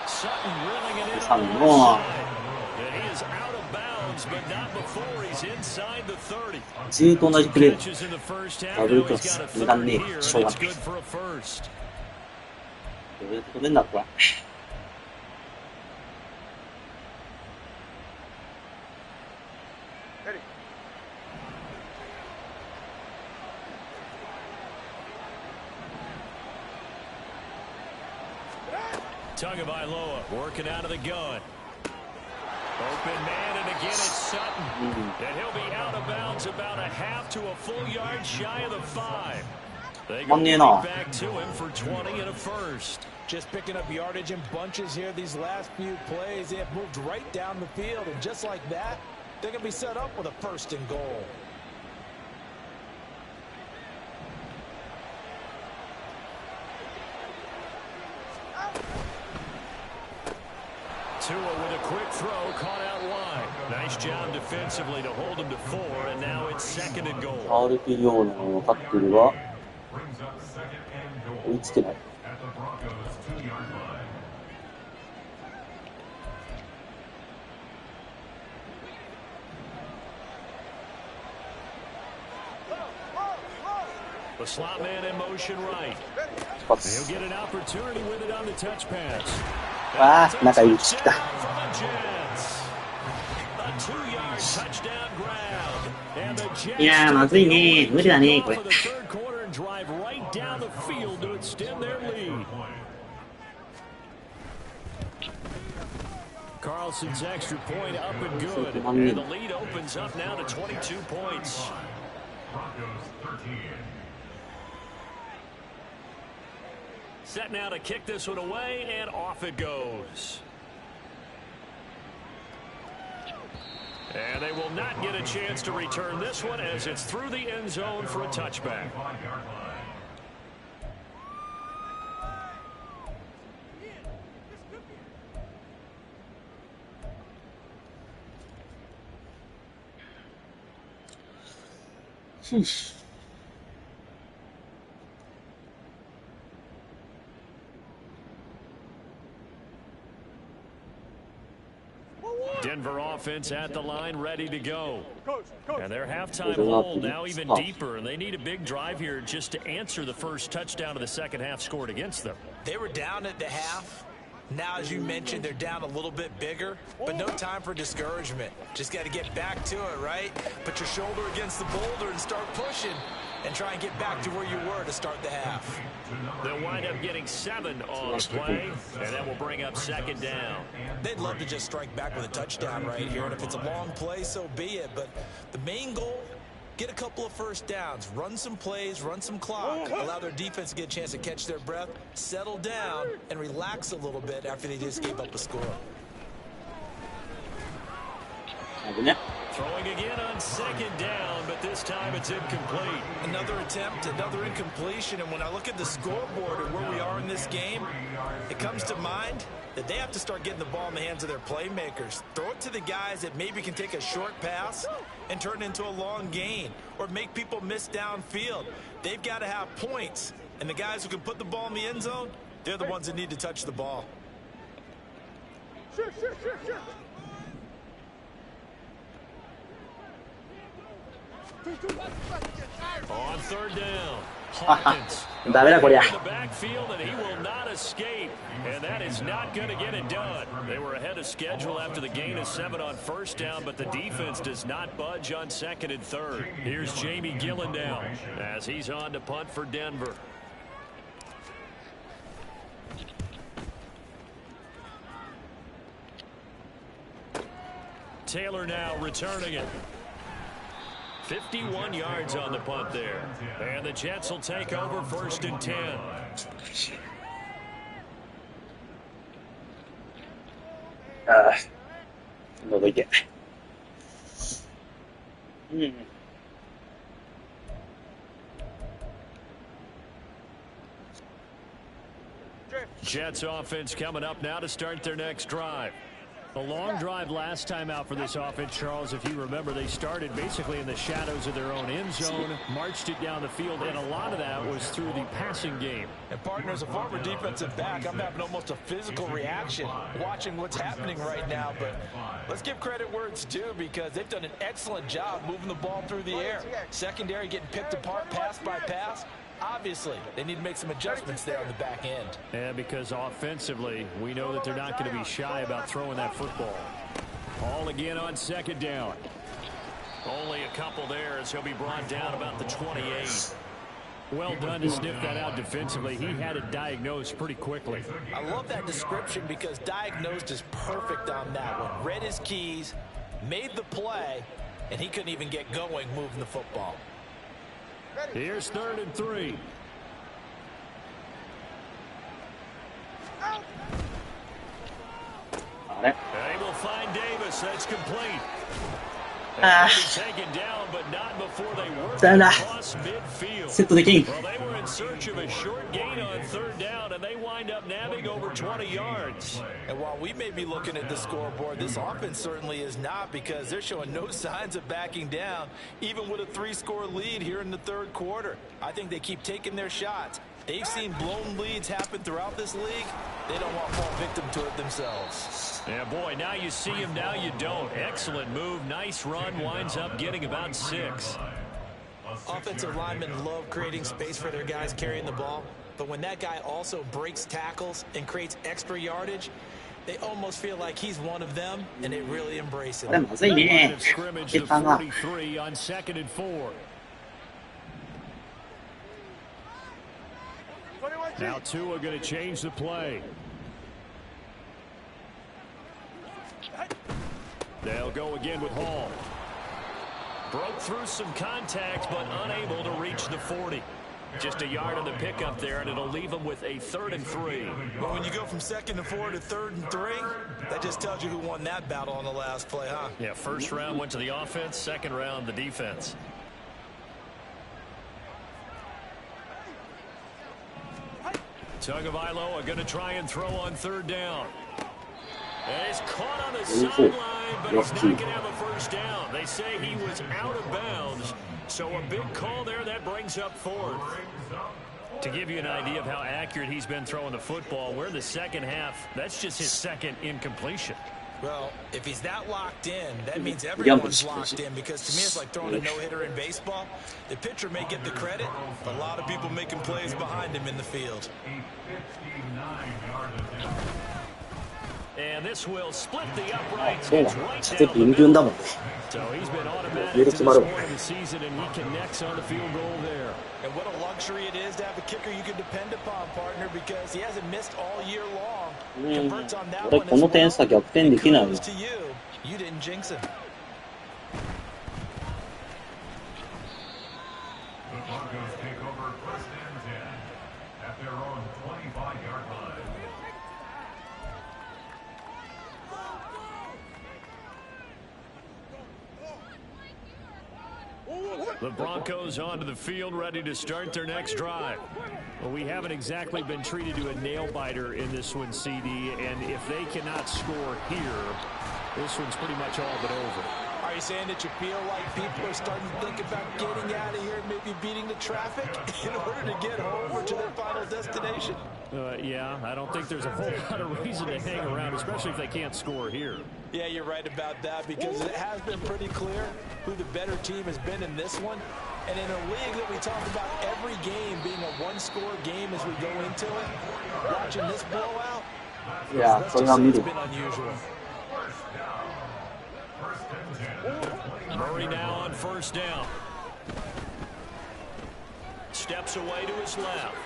Sutton reeling it in. And he is out of bounds, but not before he's inside the 30. ずーっと同じプレー。 Catches in the first half. ダブル Now クロ he's ス。 got a 無駄 third ね here. え。しょうが It's ない。 good for a first. どうやって止めんだこれ。Tagovailoa working out of the gun. Open man, and again it's Sutton. And he'll be out of bounds about a half to a full yard shy of the 5. They go back to him for 20 and a first. Just picking up yardage in bunches here these last few plays. They have moved right down the field, and just like that, they're going to be set up with a first and goal. Tua with a quick throw, caught out wide. Nice job defensively to hold him to 4, and now it's 2nd and goal. RPO なの分かってるが、追いつけない。The slot man in motion right. He'll get an opportunity with it on the touch pass. わあ、中入り切った。いやー、まずいね。無理だね、これ。Carlson's extra point up and good. And the lead opens up now to 22 points. Set now to kick this one away, and off it goes. And they will not get a chance to return this one as it's through the end zone for a touchback. offense at the line, ready to go. And their halftime hole now even deeper, and they need a big drive here just to answer the first touchdown of the second half scored against them. They were down at the half. Now, as you mentioned, they're down a little bit bigger, but no time for discouragement. Just got to get back to it, right? Put your shoulder against the boulder and start pushing and try and get back to where you were to start the half. They'll wind up getting 7 on the play, and that will bring up second down. They'd love to just strike back with a touchdown right here, and if it's a long play, so be it. But the main goal, get a couple of first downs, run some plays, run some clock, allow their defense to get a chance to catch their breath, settle down, and relax a little bit after they just gave up a score. Throwing again on second down, but this time it's incomplete. Another attempt, another incompletion, and when I look at the scoreboard and where we are in this game, it comes to mind that they have to start getting the ball in the hands of their playmakers. Throw it to the guys that maybe can take a short pass and turn it into a long gain or make people miss downfield. They've got to have points, and the guys who can put the ball in the end zone, they're the ones that need to touch the ball. Sure. On third down, Hawkins in the backfield, and he will not escape, and that is not going to get it done. They were ahead of schedule after the gain of 7 on first down, but the defense does not budge on second and third. Here's Jamie Gillen now as he's on to punt for Denver. Taylor now returning it. 51 yards on the punt there. And the Jets will take over first and 10. Jets offense coming up now to start their next drive. A long drive last time out for this offense, Charles. If you remember, they started basically in the shadows of their own end zone, marched it down the field, and a lot of that was through the passing game. And partners, a former defensive back, I'm having almost a physical reaction watching what's happening right now. But let's give credit where it's due because they've done an excellent job moving the ball through the air. Secondary getting picked apart pass by pass. Obviously, they need to make some adjustments there on the back end. And because offensively, we know that they're not going to be shy about throwing that football. All again on second down. Only a couple there as he'll be brought down about the 28. Well done to sniff that out defensively. He had it diagnosed pretty quickly. I love that description because diagnosed is perfect on that one. Read his keys, made the play, and he couldn't even get going moving the football. Here's 3rd and 3. They will find Davis. That's complete. Taken down, but not before they work across midfield. Well, they were in search of a short gain on 3rd down, and they wind up nabbing over 20 yards. And while we may be looking at the scoreboard, this offense certainly is not because they're showing no signs of backing down, even with a 3-score lead here in the 3rd quarter. I think they keep taking their shots. They've seen blown leads happen throughout this league. They don't want to fall victim to it themselves. Yeah, boy, now you see him, now you don't. Excellent move, nice run, winds up getting about 6. Offensive linemen love creating space for their guys carrying the ball, but when that guy also breaks tackles and creates extra yardage, they almost feel like he's one of them, and they really embrace it. Line of scrimmage to 43 on 2nd and 4. Now Tua going to change the play. They'll go again with Hall. Broke through some contact, but unable to reach the 40. Just a yard on the pickup there, and it'll leave them with a 3rd and 3. But when you go from 2nd and 4 to 3rd and 3, that just tells you who won that battle on the last play, huh? Yeah, 1st round went to the offense, 2nd round the defense. Tagovailoa are going to try and throw on 3rd down. And he's caught on the sideline, but he's not going to have a 1st down. They say he was out of bounds, so a big call there that brings up 4th. To give you an idea of how accurate he's been throwing the football, we're in the 2nd half. That's just his 2nd incompletion. Well, if he's that locked in, that means everyone's locked in, because to me it's like throwing a no-hitter in baseball. The pitcher may get the credit, but a lot of people making plays behind him in the field. And this will split the uprights. So he's been automatic this point of the season, and he connects on the field goal there. And what a luxury it is to have a kicker you can depend upon, partner, because he hasn't missed all year long. Converts on that one as well. Kudos to you. You didn't jinx him. The Broncos take over first and 10 at their own 25-yard line. The Broncos onto the field, ready to start their next drive. Well, we haven't exactly been treated to a nail-biter in this one, CD, and if they cannot score here, this one's pretty much all but over. Are you saying that you feel like people are starting to think about getting out of here and maybe beating the traffic in order to get home or to their final destination? Yeah, I don't think there's a whole lot of reason to hang around, especially if they can't score here. Yeah, you're right about that, because it has been pretty clear who the better team has been in this one. And in a league that we talk about every game being a one-score game as we go into it, watching this blowout, yeah, it's been unusual. Murray now on first down. Steps away to his left.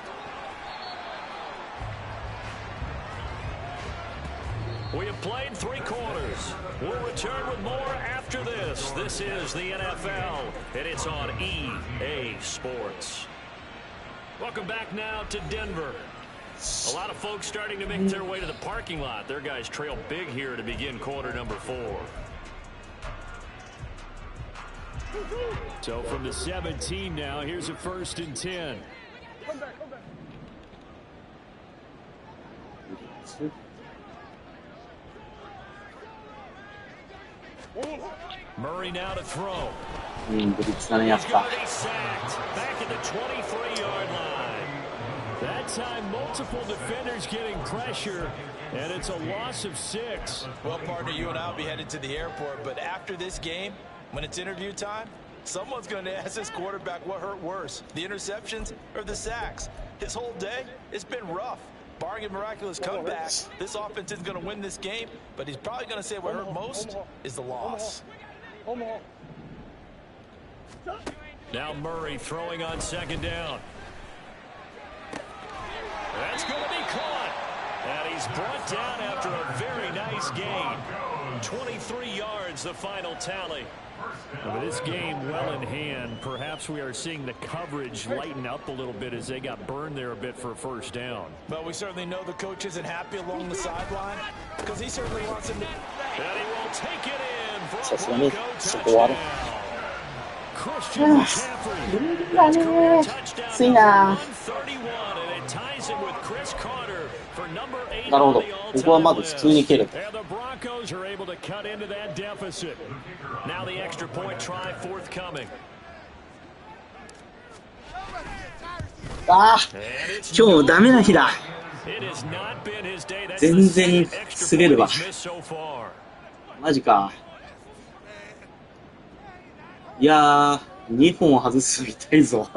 We have played 3 quarters. We'll return with more after this. This is the NFL, and it's on EA Sports. Welcome back now to Denver. A lot of folks starting to make their way to the parking lot. Their guys trail big here to begin quarter number 4. So from the 17 now, here's a 1st and 10. Come back. Murray now to throw. He's going to be sacked back at the 23-yard line. That time, multiple defenders getting pressure, and it's a loss of 6. Well, partner, you and I will be headed to the airport, but after this game, when it's interview time, someone's going to ask this quarterback what hurt worse, the interceptions or the sacks. His whole day, it's been rough. Barring a miraculous comeback, this offense isn't going to win this game, but he's probably going to say what hurt most is the loss. Now Murray throwing on 2nd down. That's going to be caught. And he's brought down after a very nice gain. 23 yards, the final tally. With this game well in hand, perhaps we are seeing the coverage lighten up a little bit as they got burned there a bit for a 1st down. Well, we certainly know the coach isn't happy along the sideline, because he certainly wants him to... And he will take it in for a Bronco touchdown. Christian McCaffrey. That's career touchdown number 131, and it ties him with Chris Carter for number 8 on the all-time list. And the Broncos are able to cut into that deficit. Now the extra point try forthcoming. 今日ダメな日だ。全然滑るわ。マジか。いやー、2本外すみたいぞ。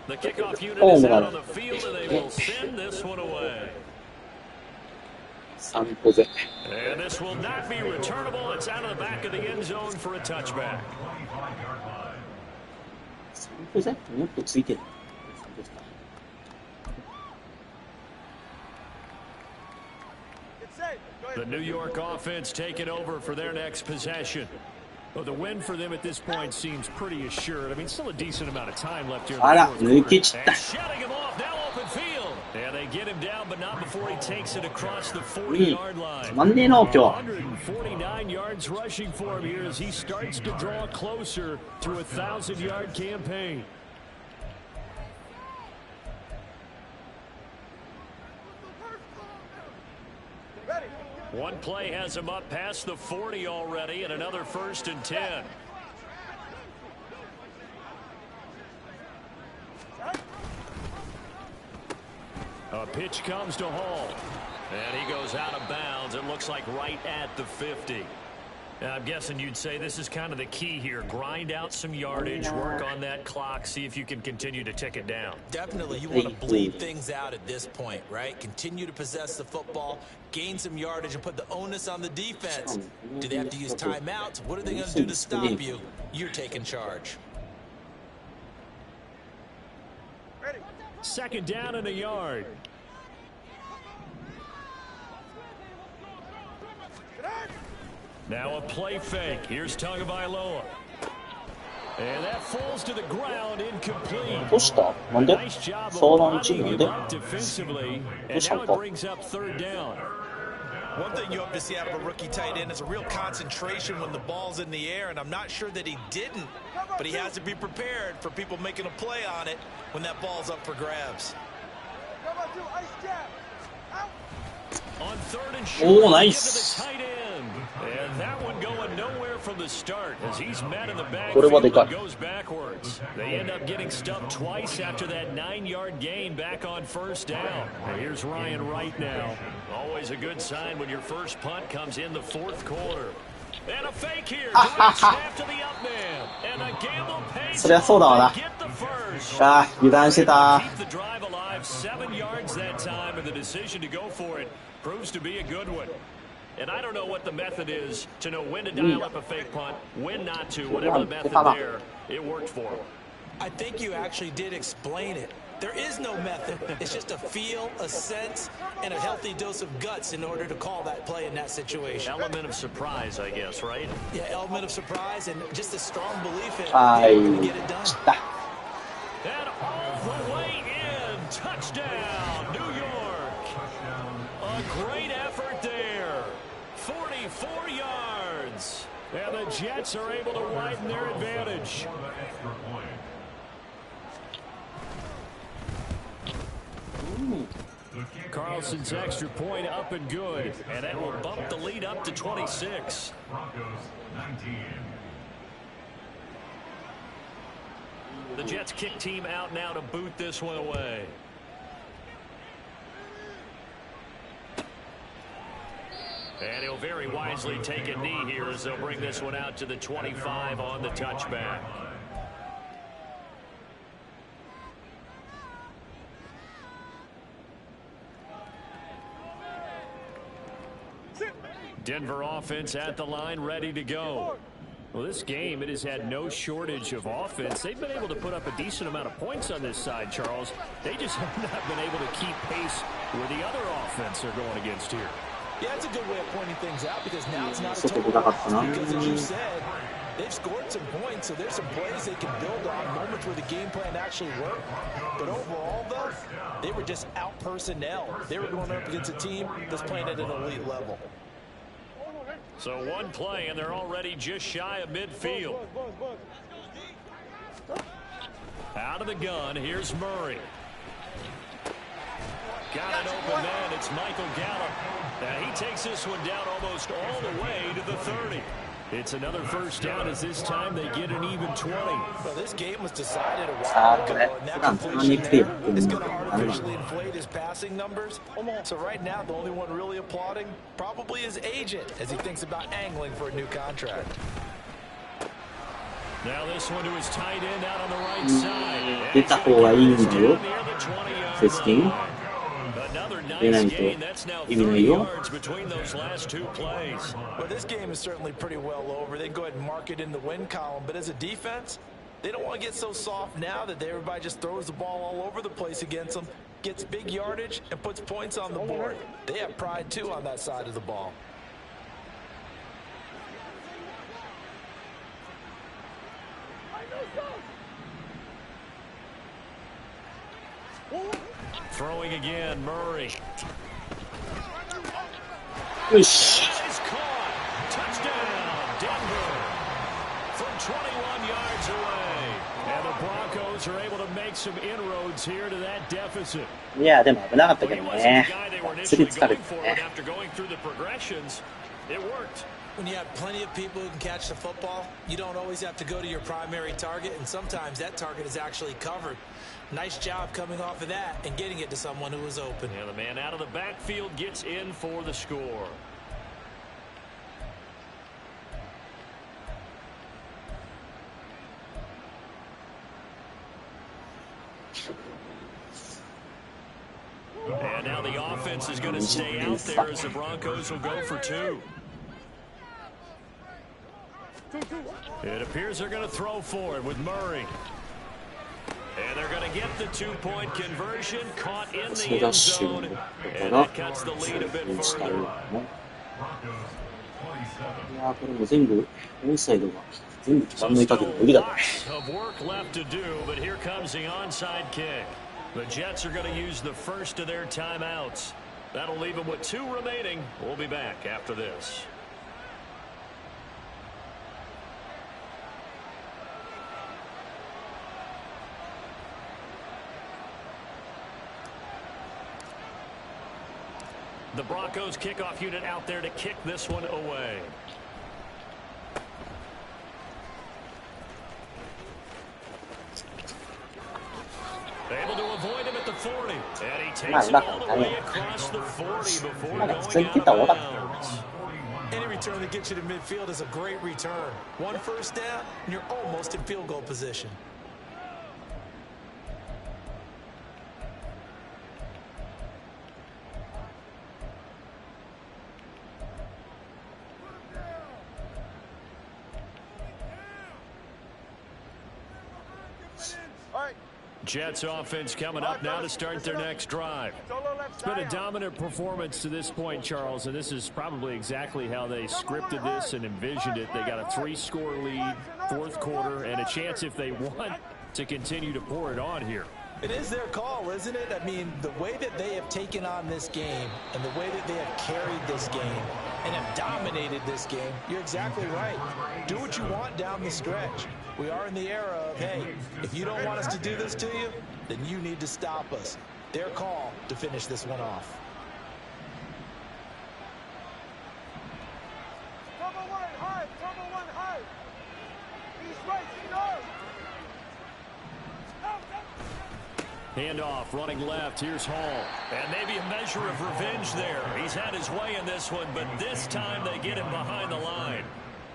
The kickoff unit is out on the field, and they will send this one away. 3歩ぜ。 And this will not be returnable. It's out of the back of the end zone for a touchback. 3歩ぜ？もっとついてる。The New York offense taking over for their next possession. Well, the win for them at this point seems pretty assured. I mean, still a decent amount of time left here in the fourth quarter. And shutting him off, now open field. And they get him down, but not before he takes it across the 40-yard line. 149 yards rushing for him here as he starts to draw closer to a 1,000-yard campaign. One play has him up past the 40 already, and another 1st and 10. A pitch comes to Hall, and he goes out of bounds. It looks like right at the 50. Now, I'm guessing you'd say this is kind of the key here. Grind out some yardage, work on that clock, see if you can continue to tick it down. Definitely, you want to bleed things out at this point, right? Continue to possess the football, gain some yardage, and put the onus on the defense. Do they have to use timeouts? What are they going to do to stop you? You're taking charge. Second down and a yard. Now a play fake. Here's Tagovailoa. And that falls to the ground, incomplete. どうした？なんで？相談中なんで？ defensively, and now it brings up third down. One thing you hope to see out of a rookie tight end is a real concentration when the ball's in the air, and I'm not sure that he didn't, but he has to be prepared for people making a play on it when that ball's up for grabs. On third and short, Oh, nice. to the tight end. And that one going nowhere from the start as he's met in the What about the backfield cut? and goes backwards. They end up getting stuffed twice after that 9-yard gain back on first down. And here's Ryan Wright now. Always a good sign when your first punt comes in the fourth quarter. And a fake here. Direct snap to the up man. And a gamble pays そりゃそうだわな。 get the first. ああ、油断してた。 Keep the drive alive, 7 yards that time, and the decision to go for it proves to be a good one. And I don't know what the method is to know when to dial up a fake punt, when not to, whatever the method there, it worked for him. I think you actually did explain it. There is no method. It's just a feel, a sense, and a healthy dose of guts in order to call that play in that situation. Element of surprise, I guess, right? Yeah, element of surprise and just a strong belief in I they're going to get it done. And all the way in, touchdown, New York. A great effort there, 44 yards. And the Jets are able to widen their advantage. Carlson's extra point up and good, and that will bump the lead up to 26. The Jets kick team out now to boot this one away. And he'll very wisely take a knee here as they'll bring this one out to the 25 on the touchback. Denver offense at the line, ready to go. Well, this game, it has had no shortage of offense. They've been able to put up a decent amount of points on this side, Charles. They just have not been able to keep pace with the other offense they're going against here. Yeah, it's a good way of pointing things out because now it's not a total loss because, as you said, they've scored some points, so there's some plays they can build on, moments where the game plan actually worked. But overall, though, they were just out personnel. They were going up against a team that's playing at an elite level. So one play, and they're already just shy of midfield. Out of the gun, here's Murray. Got an open man, it's Michael Gallup. And he takes this one down almost all the way to the 30. It's another first down as this time they get an even 20. Well, this game was decided a while ago, and that completion there is going to artificially inflate his passing numbers. So right now, the only one really applauding probably his agent as he thinks about angling for a new contract. Now this one to his tight end out on the right side. 出た方がいいんだよ。Seth King。 Another nice gain. That's now 30 yards between those last two plays. Well, this game is certainly pretty well over. They can go ahead and mark it in the win column. But as a defense, they don't want to get so soft now that everybody just throws the ball all over the place against them, gets big yardage, and puts points on the board. They have pride, too, on that side of the ball. Throwing again, Murray. Yes. Is caught. Touchdown, Denver. From 21 yards away. And the Broncos are able to make some inroads here to that deficit. いや、でも危なかったけどね。釣り疲れてね。After going through the progressions, it worked. When you have plenty of people who can catch the football, you don't always have to go to your primary target, and sometimes that target is actually covered. Nice job coming off of that and getting it to someone who was open. Yeah, the man out of the backfield gets in for the score. And now the offense is going to stay out there as the Broncos will go for two. It appears they're going to throw for it with Murray. And they're going to get the two-point conversion, caught in the end zone, and that cuts the lead a bit further. いやー、これも全部オンサイドが全部番のいかけて無理だと。Of work left to do, but here comes the onside kick. The Jets are going to use the first of their timeouts. That'll leave them with two remaining. We'll be back after this. The Broncos kickoff unit out there to kick this one away. Able to avoid him at the 40. And he takes it all the way across the 40 before going out of bounds. Any return that gets you to midfield is a great return. One first down, and you're almost in field goal position. Jets offense coming up now to start their next drive. It's been a dominant performance to this point, Charles, and this is probably exactly how they scripted this and envisioned it. They got a 3-score lead, fourth quarter, and a chance if they want to continue to pour it on here. It is their call, isn't it? I mean, the way that they have taken on this game and the way that they have carried this game and have dominated this game, you're exactly right. Do what you want down the stretch. We are in the era of, hey, if you don't want us to do this to you, then you need to stop us. Their call to finish this one off. Cover one high. He's right, he knows. Handoff, running left. Here's Hall. And maybe a measure of revenge there. He's had his way in this one, but this time they get him behind the line.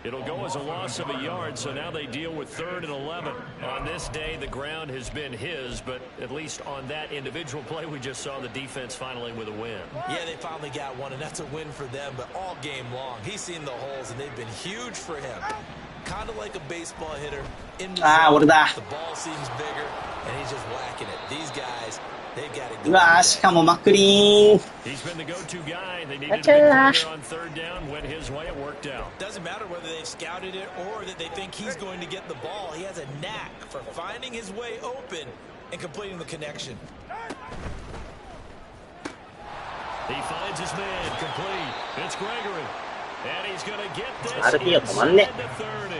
It'll go as a loss of a yard, so now they deal with 3rd and 11. On this day, the ground has been his, but at least on that individual play, we just saw the defense finally with a win. Yeah, they finally got one, and that's a win for them, but all game long, he's seen the holes, and they've been huge for him. Kind of like a baseball hitter. In the zone, the ball seems bigger, and he's just whacking it. These guys, they've got to go. しかもマクリーン。 He's been the go-to guy. They needed a big play on 3rd down. Went his way. It worked out. Doesn't matter whether they've scouted it or that they think he's going to get the ball. He has a knack for finding his way open and completing the connection. He finds his man. Complete. It's Gregory. And he's going to get this RPO inside the 30.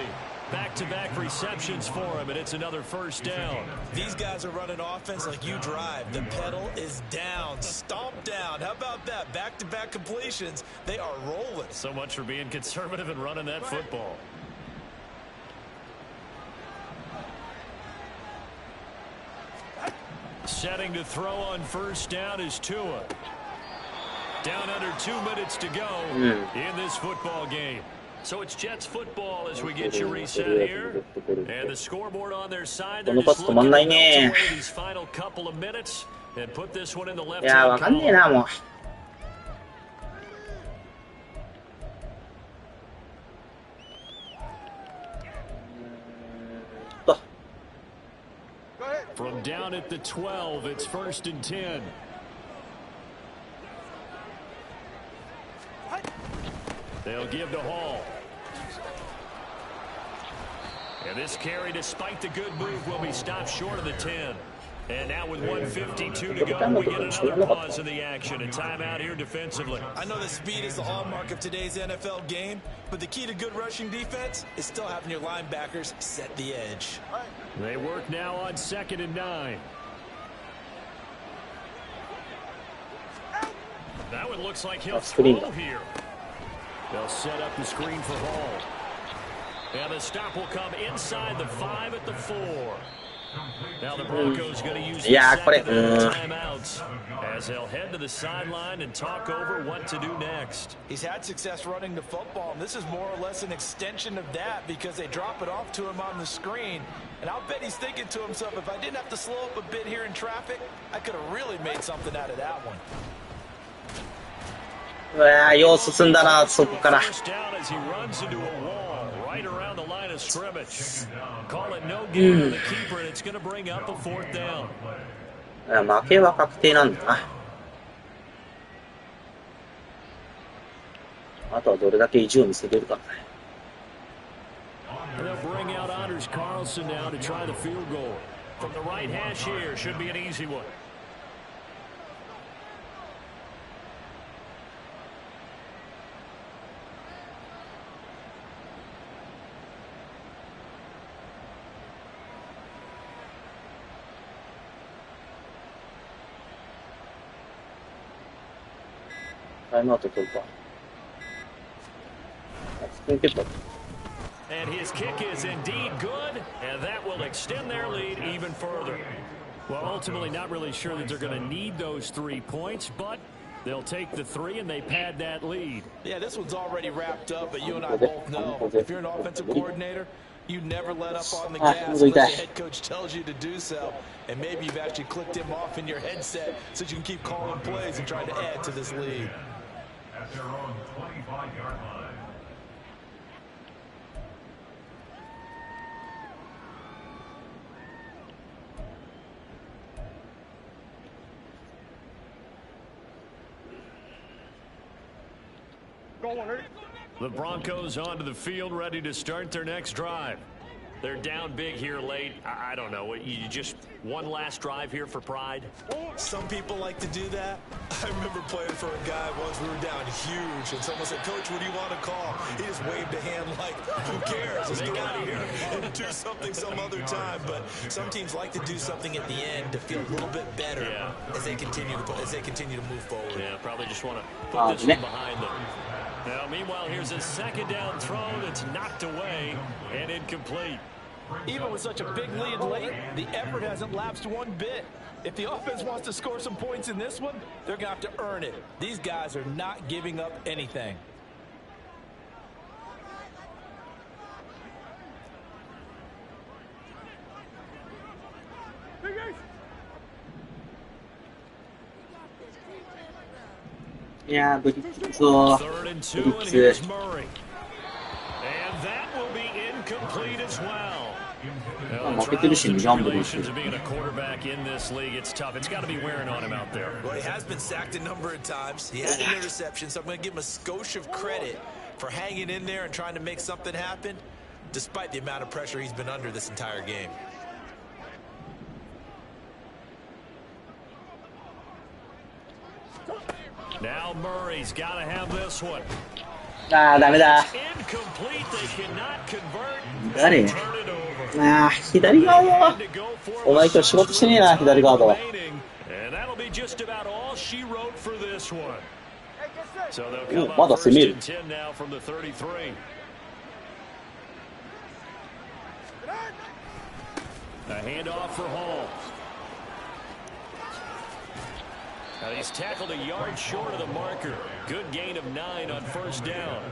Back-to-back receptions for him, and it's another first down. These guys are running offense like you drive. The pedal is down, stomped down. How about that? Back-to-back completions. They are rolling. So much for being conservative and running that football. Setting to throw on first down is Tua. Down under 2 minutes to go in this football game. So it's Jets football as we get you reset here. And the scoreboard on their side. They're just looking to away these final couple of minutes and put this one in the left-hand column. From down at the 12, it's 1st and 10. They'll give to Hall. And this carry, despite the good move, will be stopped short of the 10. And now with 1:52 to go, we get another pause in the action. A timeout here defensively. I know that speed is the hallmark of today's NFL game, but the key to good rushing defense is still having your linebackers set the edge. They work now on 2nd and 9. That one looks like he'll throw here. They'll set up the screen for Hall. And the stop will come inside the 5 at the 4. Now the Broncos going to use the second timeouts as they'll head to the sideline and talk over what to do next. He's had success running the football, and this is more or less an extension of that because they drop it off to him on the screen. And I'll bet he's thinking to himself, if I didn't have to slow up a bit here in traffic, I could have really made something out of that one. うわー、よう進んだな、そこから。First down as he runs into a wall right around the line of scrimmage. Call it no gain to the keeper, and it's going to bring up a 4th down. 負けは確定なんだな。あとはどれだけ意地を見せれるか。They'll bring out Anders Carlson now to try the field goal. From the right hash here, should be an easy one. And his kick is indeed good, and that will extend their lead even further. Well, ultimately not really sure that they're going to need those 3 points, but they'll take the 3 and they pad that lead. Yeah, this one's already wrapped up, but you and I both know if you're an offensive coordinator, you never let up on the gas unless the head coach tells you to do so. And maybe you've actually clicked him off in your headset so you can keep calling plays and trying to add to this lead. At their own 25-yard line. The Broncos onto the field, ready to start their next drive. They're down big here late. I don't know. You just one last drive here for pride? Some people like to do that. I remember playing for a guy once. We were down huge, and someone said, "Coach, what do you want to call?" He just waved a hand like, "Who cares? Let's get out of here and do something some other time." But some teams like to do something at the end to feel a little bit better as they continue to move forward. Yeah, probably just want to put this one behind them. Now, meanwhile, here's a 2nd down throw that's knocked away and incomplete. Even with such a big lead late, the effort hasn't lapsed one bit. If the offense wants to score some points in this one, they're going to have to earn it. These guys are not giving up anything. Yeah, but Third and 2, and here's Murray. And that will be incomplete as well. Generations of being a quarterback in this league, it's tough. It's got to be wearing on him out there. Well, he has been sacked a number of times. He had an interception, so I'm going to give him a skosh of credit for hanging in there and trying to make something happen, despite the amount of pressure he's been under this entire game. Now Murray's got to have this one. Incomplete. They cannot convert. Turn it over. 左側はお前今日仕事してねえな、左側だわ。 And that'll be just about all she wrote for this one. So they'll come まだ up 攻め first る。 and 10 now from the 33. A handoff for Hall. Now he's tackled a yard short of the marker. Good gain of 9 on 1st down.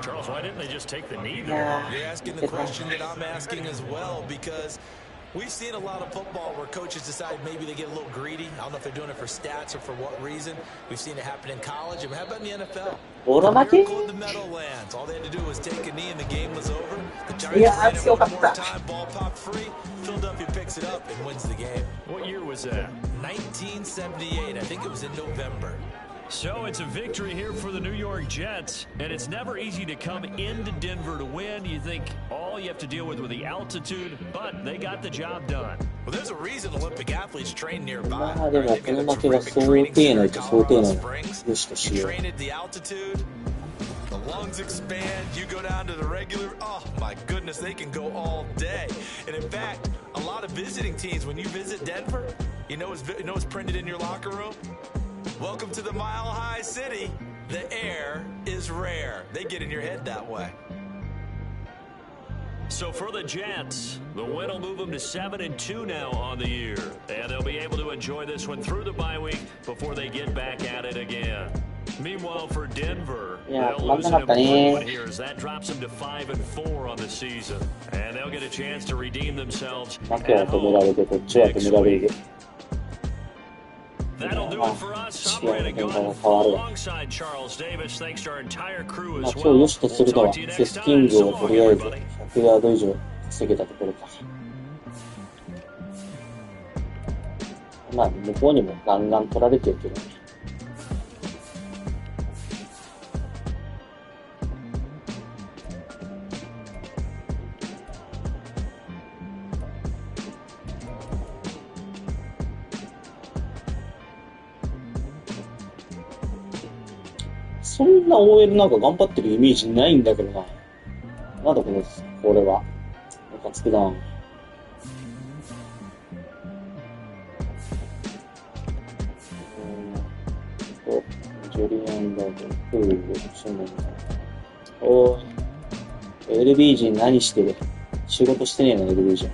Charles, why didn't they just take the knee there? You're asking the question that I'm asking as well, because we've seen a lot of football where coaches decide maybe they get a little greedy. I don't know if they're doing it for stats or for what reason. We've seen it happen in college. And how about in the NFL? Miracle in the Meadowlands. All they had to do was take a knee and the game was over. The Giants ran it one more time, ball popped free. Philadelphia picks it up and wins the game. What year was that? 1978. I think it was in November. So it's a victory here for the New York Jets, and it's never easy to come into Denver to win. You think all you have to deal with the altitude, but they got the job done. Well, there's a reason Olympic athletes train nearby. でもこの負けは想定内と想定内よしとしよう。 Train at the altitude. The lungs expand. You go down to the regular. Oh my goodness, they can go all day. And in fact, a lot of visiting teams, when you visit Denver, you know what's printed in your locker room? Welcome to the Mile High City. The air is rare. They get in your head that way. So for the Jets, the win will move them to 7-2 now on the year, and they'll be able to enjoy this one through the bye week before they get back at it again. Meanwhile, for Denver, they'll lose an important one here as that drops them to 5-4 on the season, and they'll get a chance to redeem themselves at home next week. That'll do it for us. I'm Brandon Gaudin alongside Charles Davis. Thanks to our entire crew as 今日 well. 良しとするのは、セスキングをとりあえず100ヤード以上防げたところか。まあ、向こうにもガンガン取られてるけどね。そんな OL なんか頑張ってるイメージないんだけどな。なんだこれは。ムカつくな。ジュリアンダーとプールでションおー、LB 人何してる？仕事してねえな、LB 人。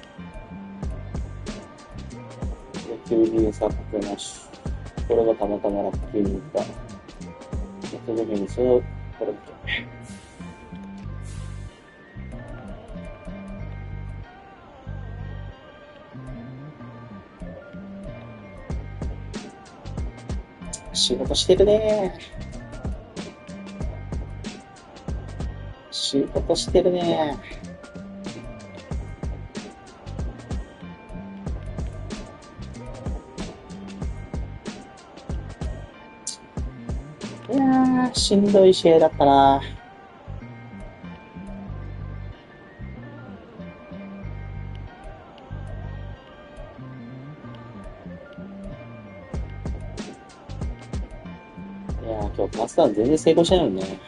QBサックなし。これがたまたまラッキーに行った。その時にこれだけ。仕事してるね。仕事してるね。いやー、しんどい試合だったな。いやー、今日パスダウン全然成功してないもんね。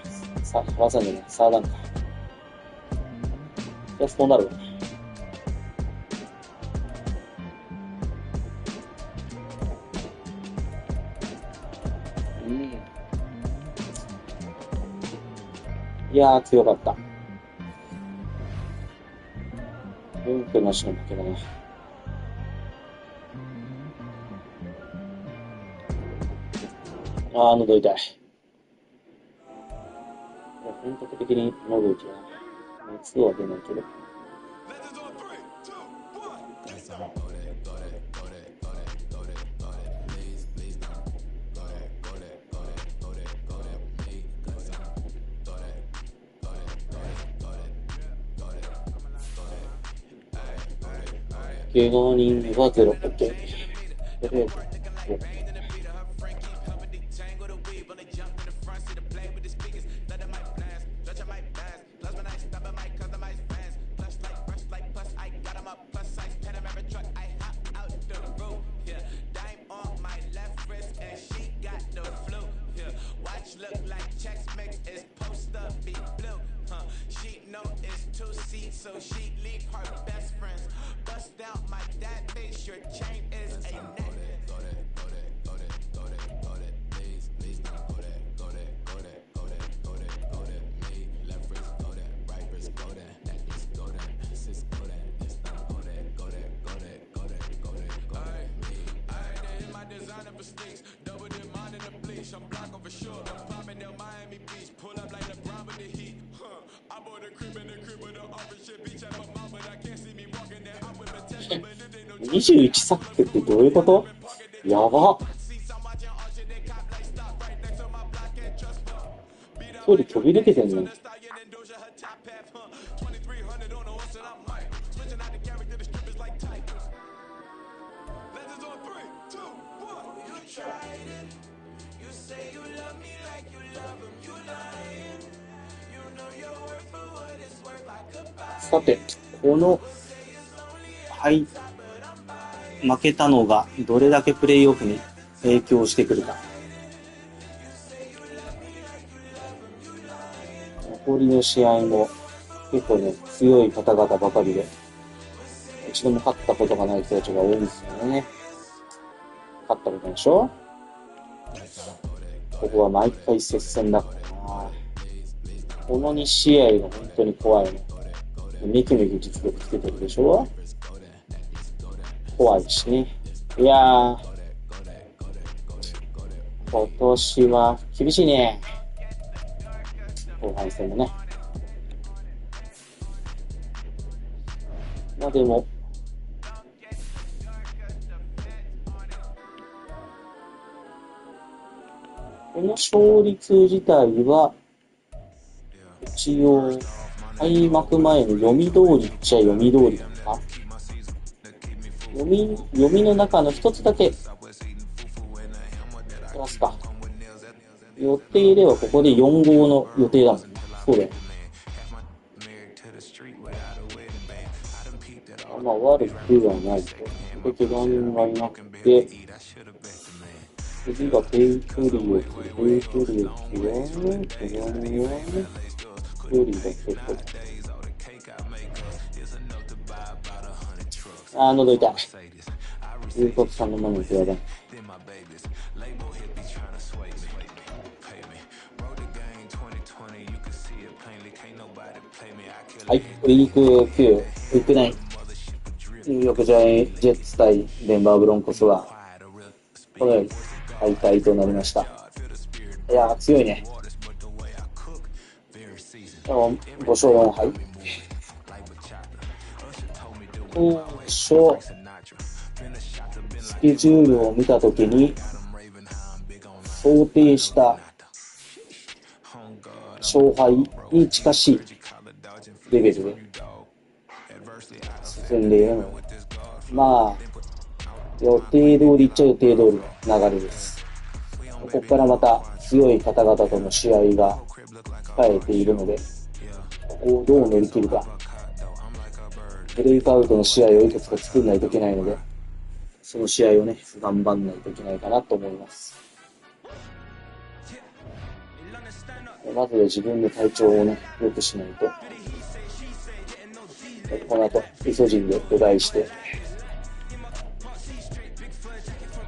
パスダウンじゃない、サーダウンか。じゃあそうなるわ。いやー、強かった。文句なしの負けだね。喉痛い。いや、本格的に喉痛いな。熱は出ないけど。怪我人が0。OK。21サックってどういうこと？やば。距離飛び抜けてんの？さて、この負けたのがどれだけプレイオフに影響してくるか。残りの試合も結構ね、強い方々ばかりで、一度も勝ったことがない人たちが多いんですよね。勝ったことでしょ？ここは毎回接戦だからな。この2試合が本当に怖いね。めきめき実力つけてるでしょ。怖いしね。いやー、今年は厳しいね。後半戦もね。まあでも、この勝率自体は、一応、開幕前の読み通りっちゃ読み通りだった。読みの中の一つだけ、プラスか。予定ではここで4号の予定だもんね。そうだよ。まあ悪くはないと。で、怪我人がいなくて、次がペイトリオットは、怪我人は、1人だけと。喉痛い。龍角さんのマネーやばい。はい、ウィーク9、ウィーク9。ニューヨークジェッツ対デンバーブロンコスは、このように敗退となりました。いやー、強いね。5勝4敗。当初、スケジュールを見たときに、想定した勝敗に近しいレベルで進んでいるので、まあ、予定通りっちゃ予定通りの流れです。ここからまた強い方々との試合が控えているので、ここをどう乗り切るか。ブレイクアウトの試合をいくつか作んないといけないので、その試合をね、頑張んないといけないかなと思います。まずは自分の体調をね、良くしないと。この後、イソジンで土台して、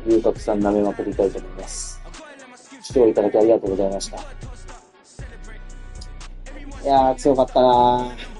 龍角さん舐めまくりたいと思います。視聴いただきありがとうございました。いやー、強かったなー。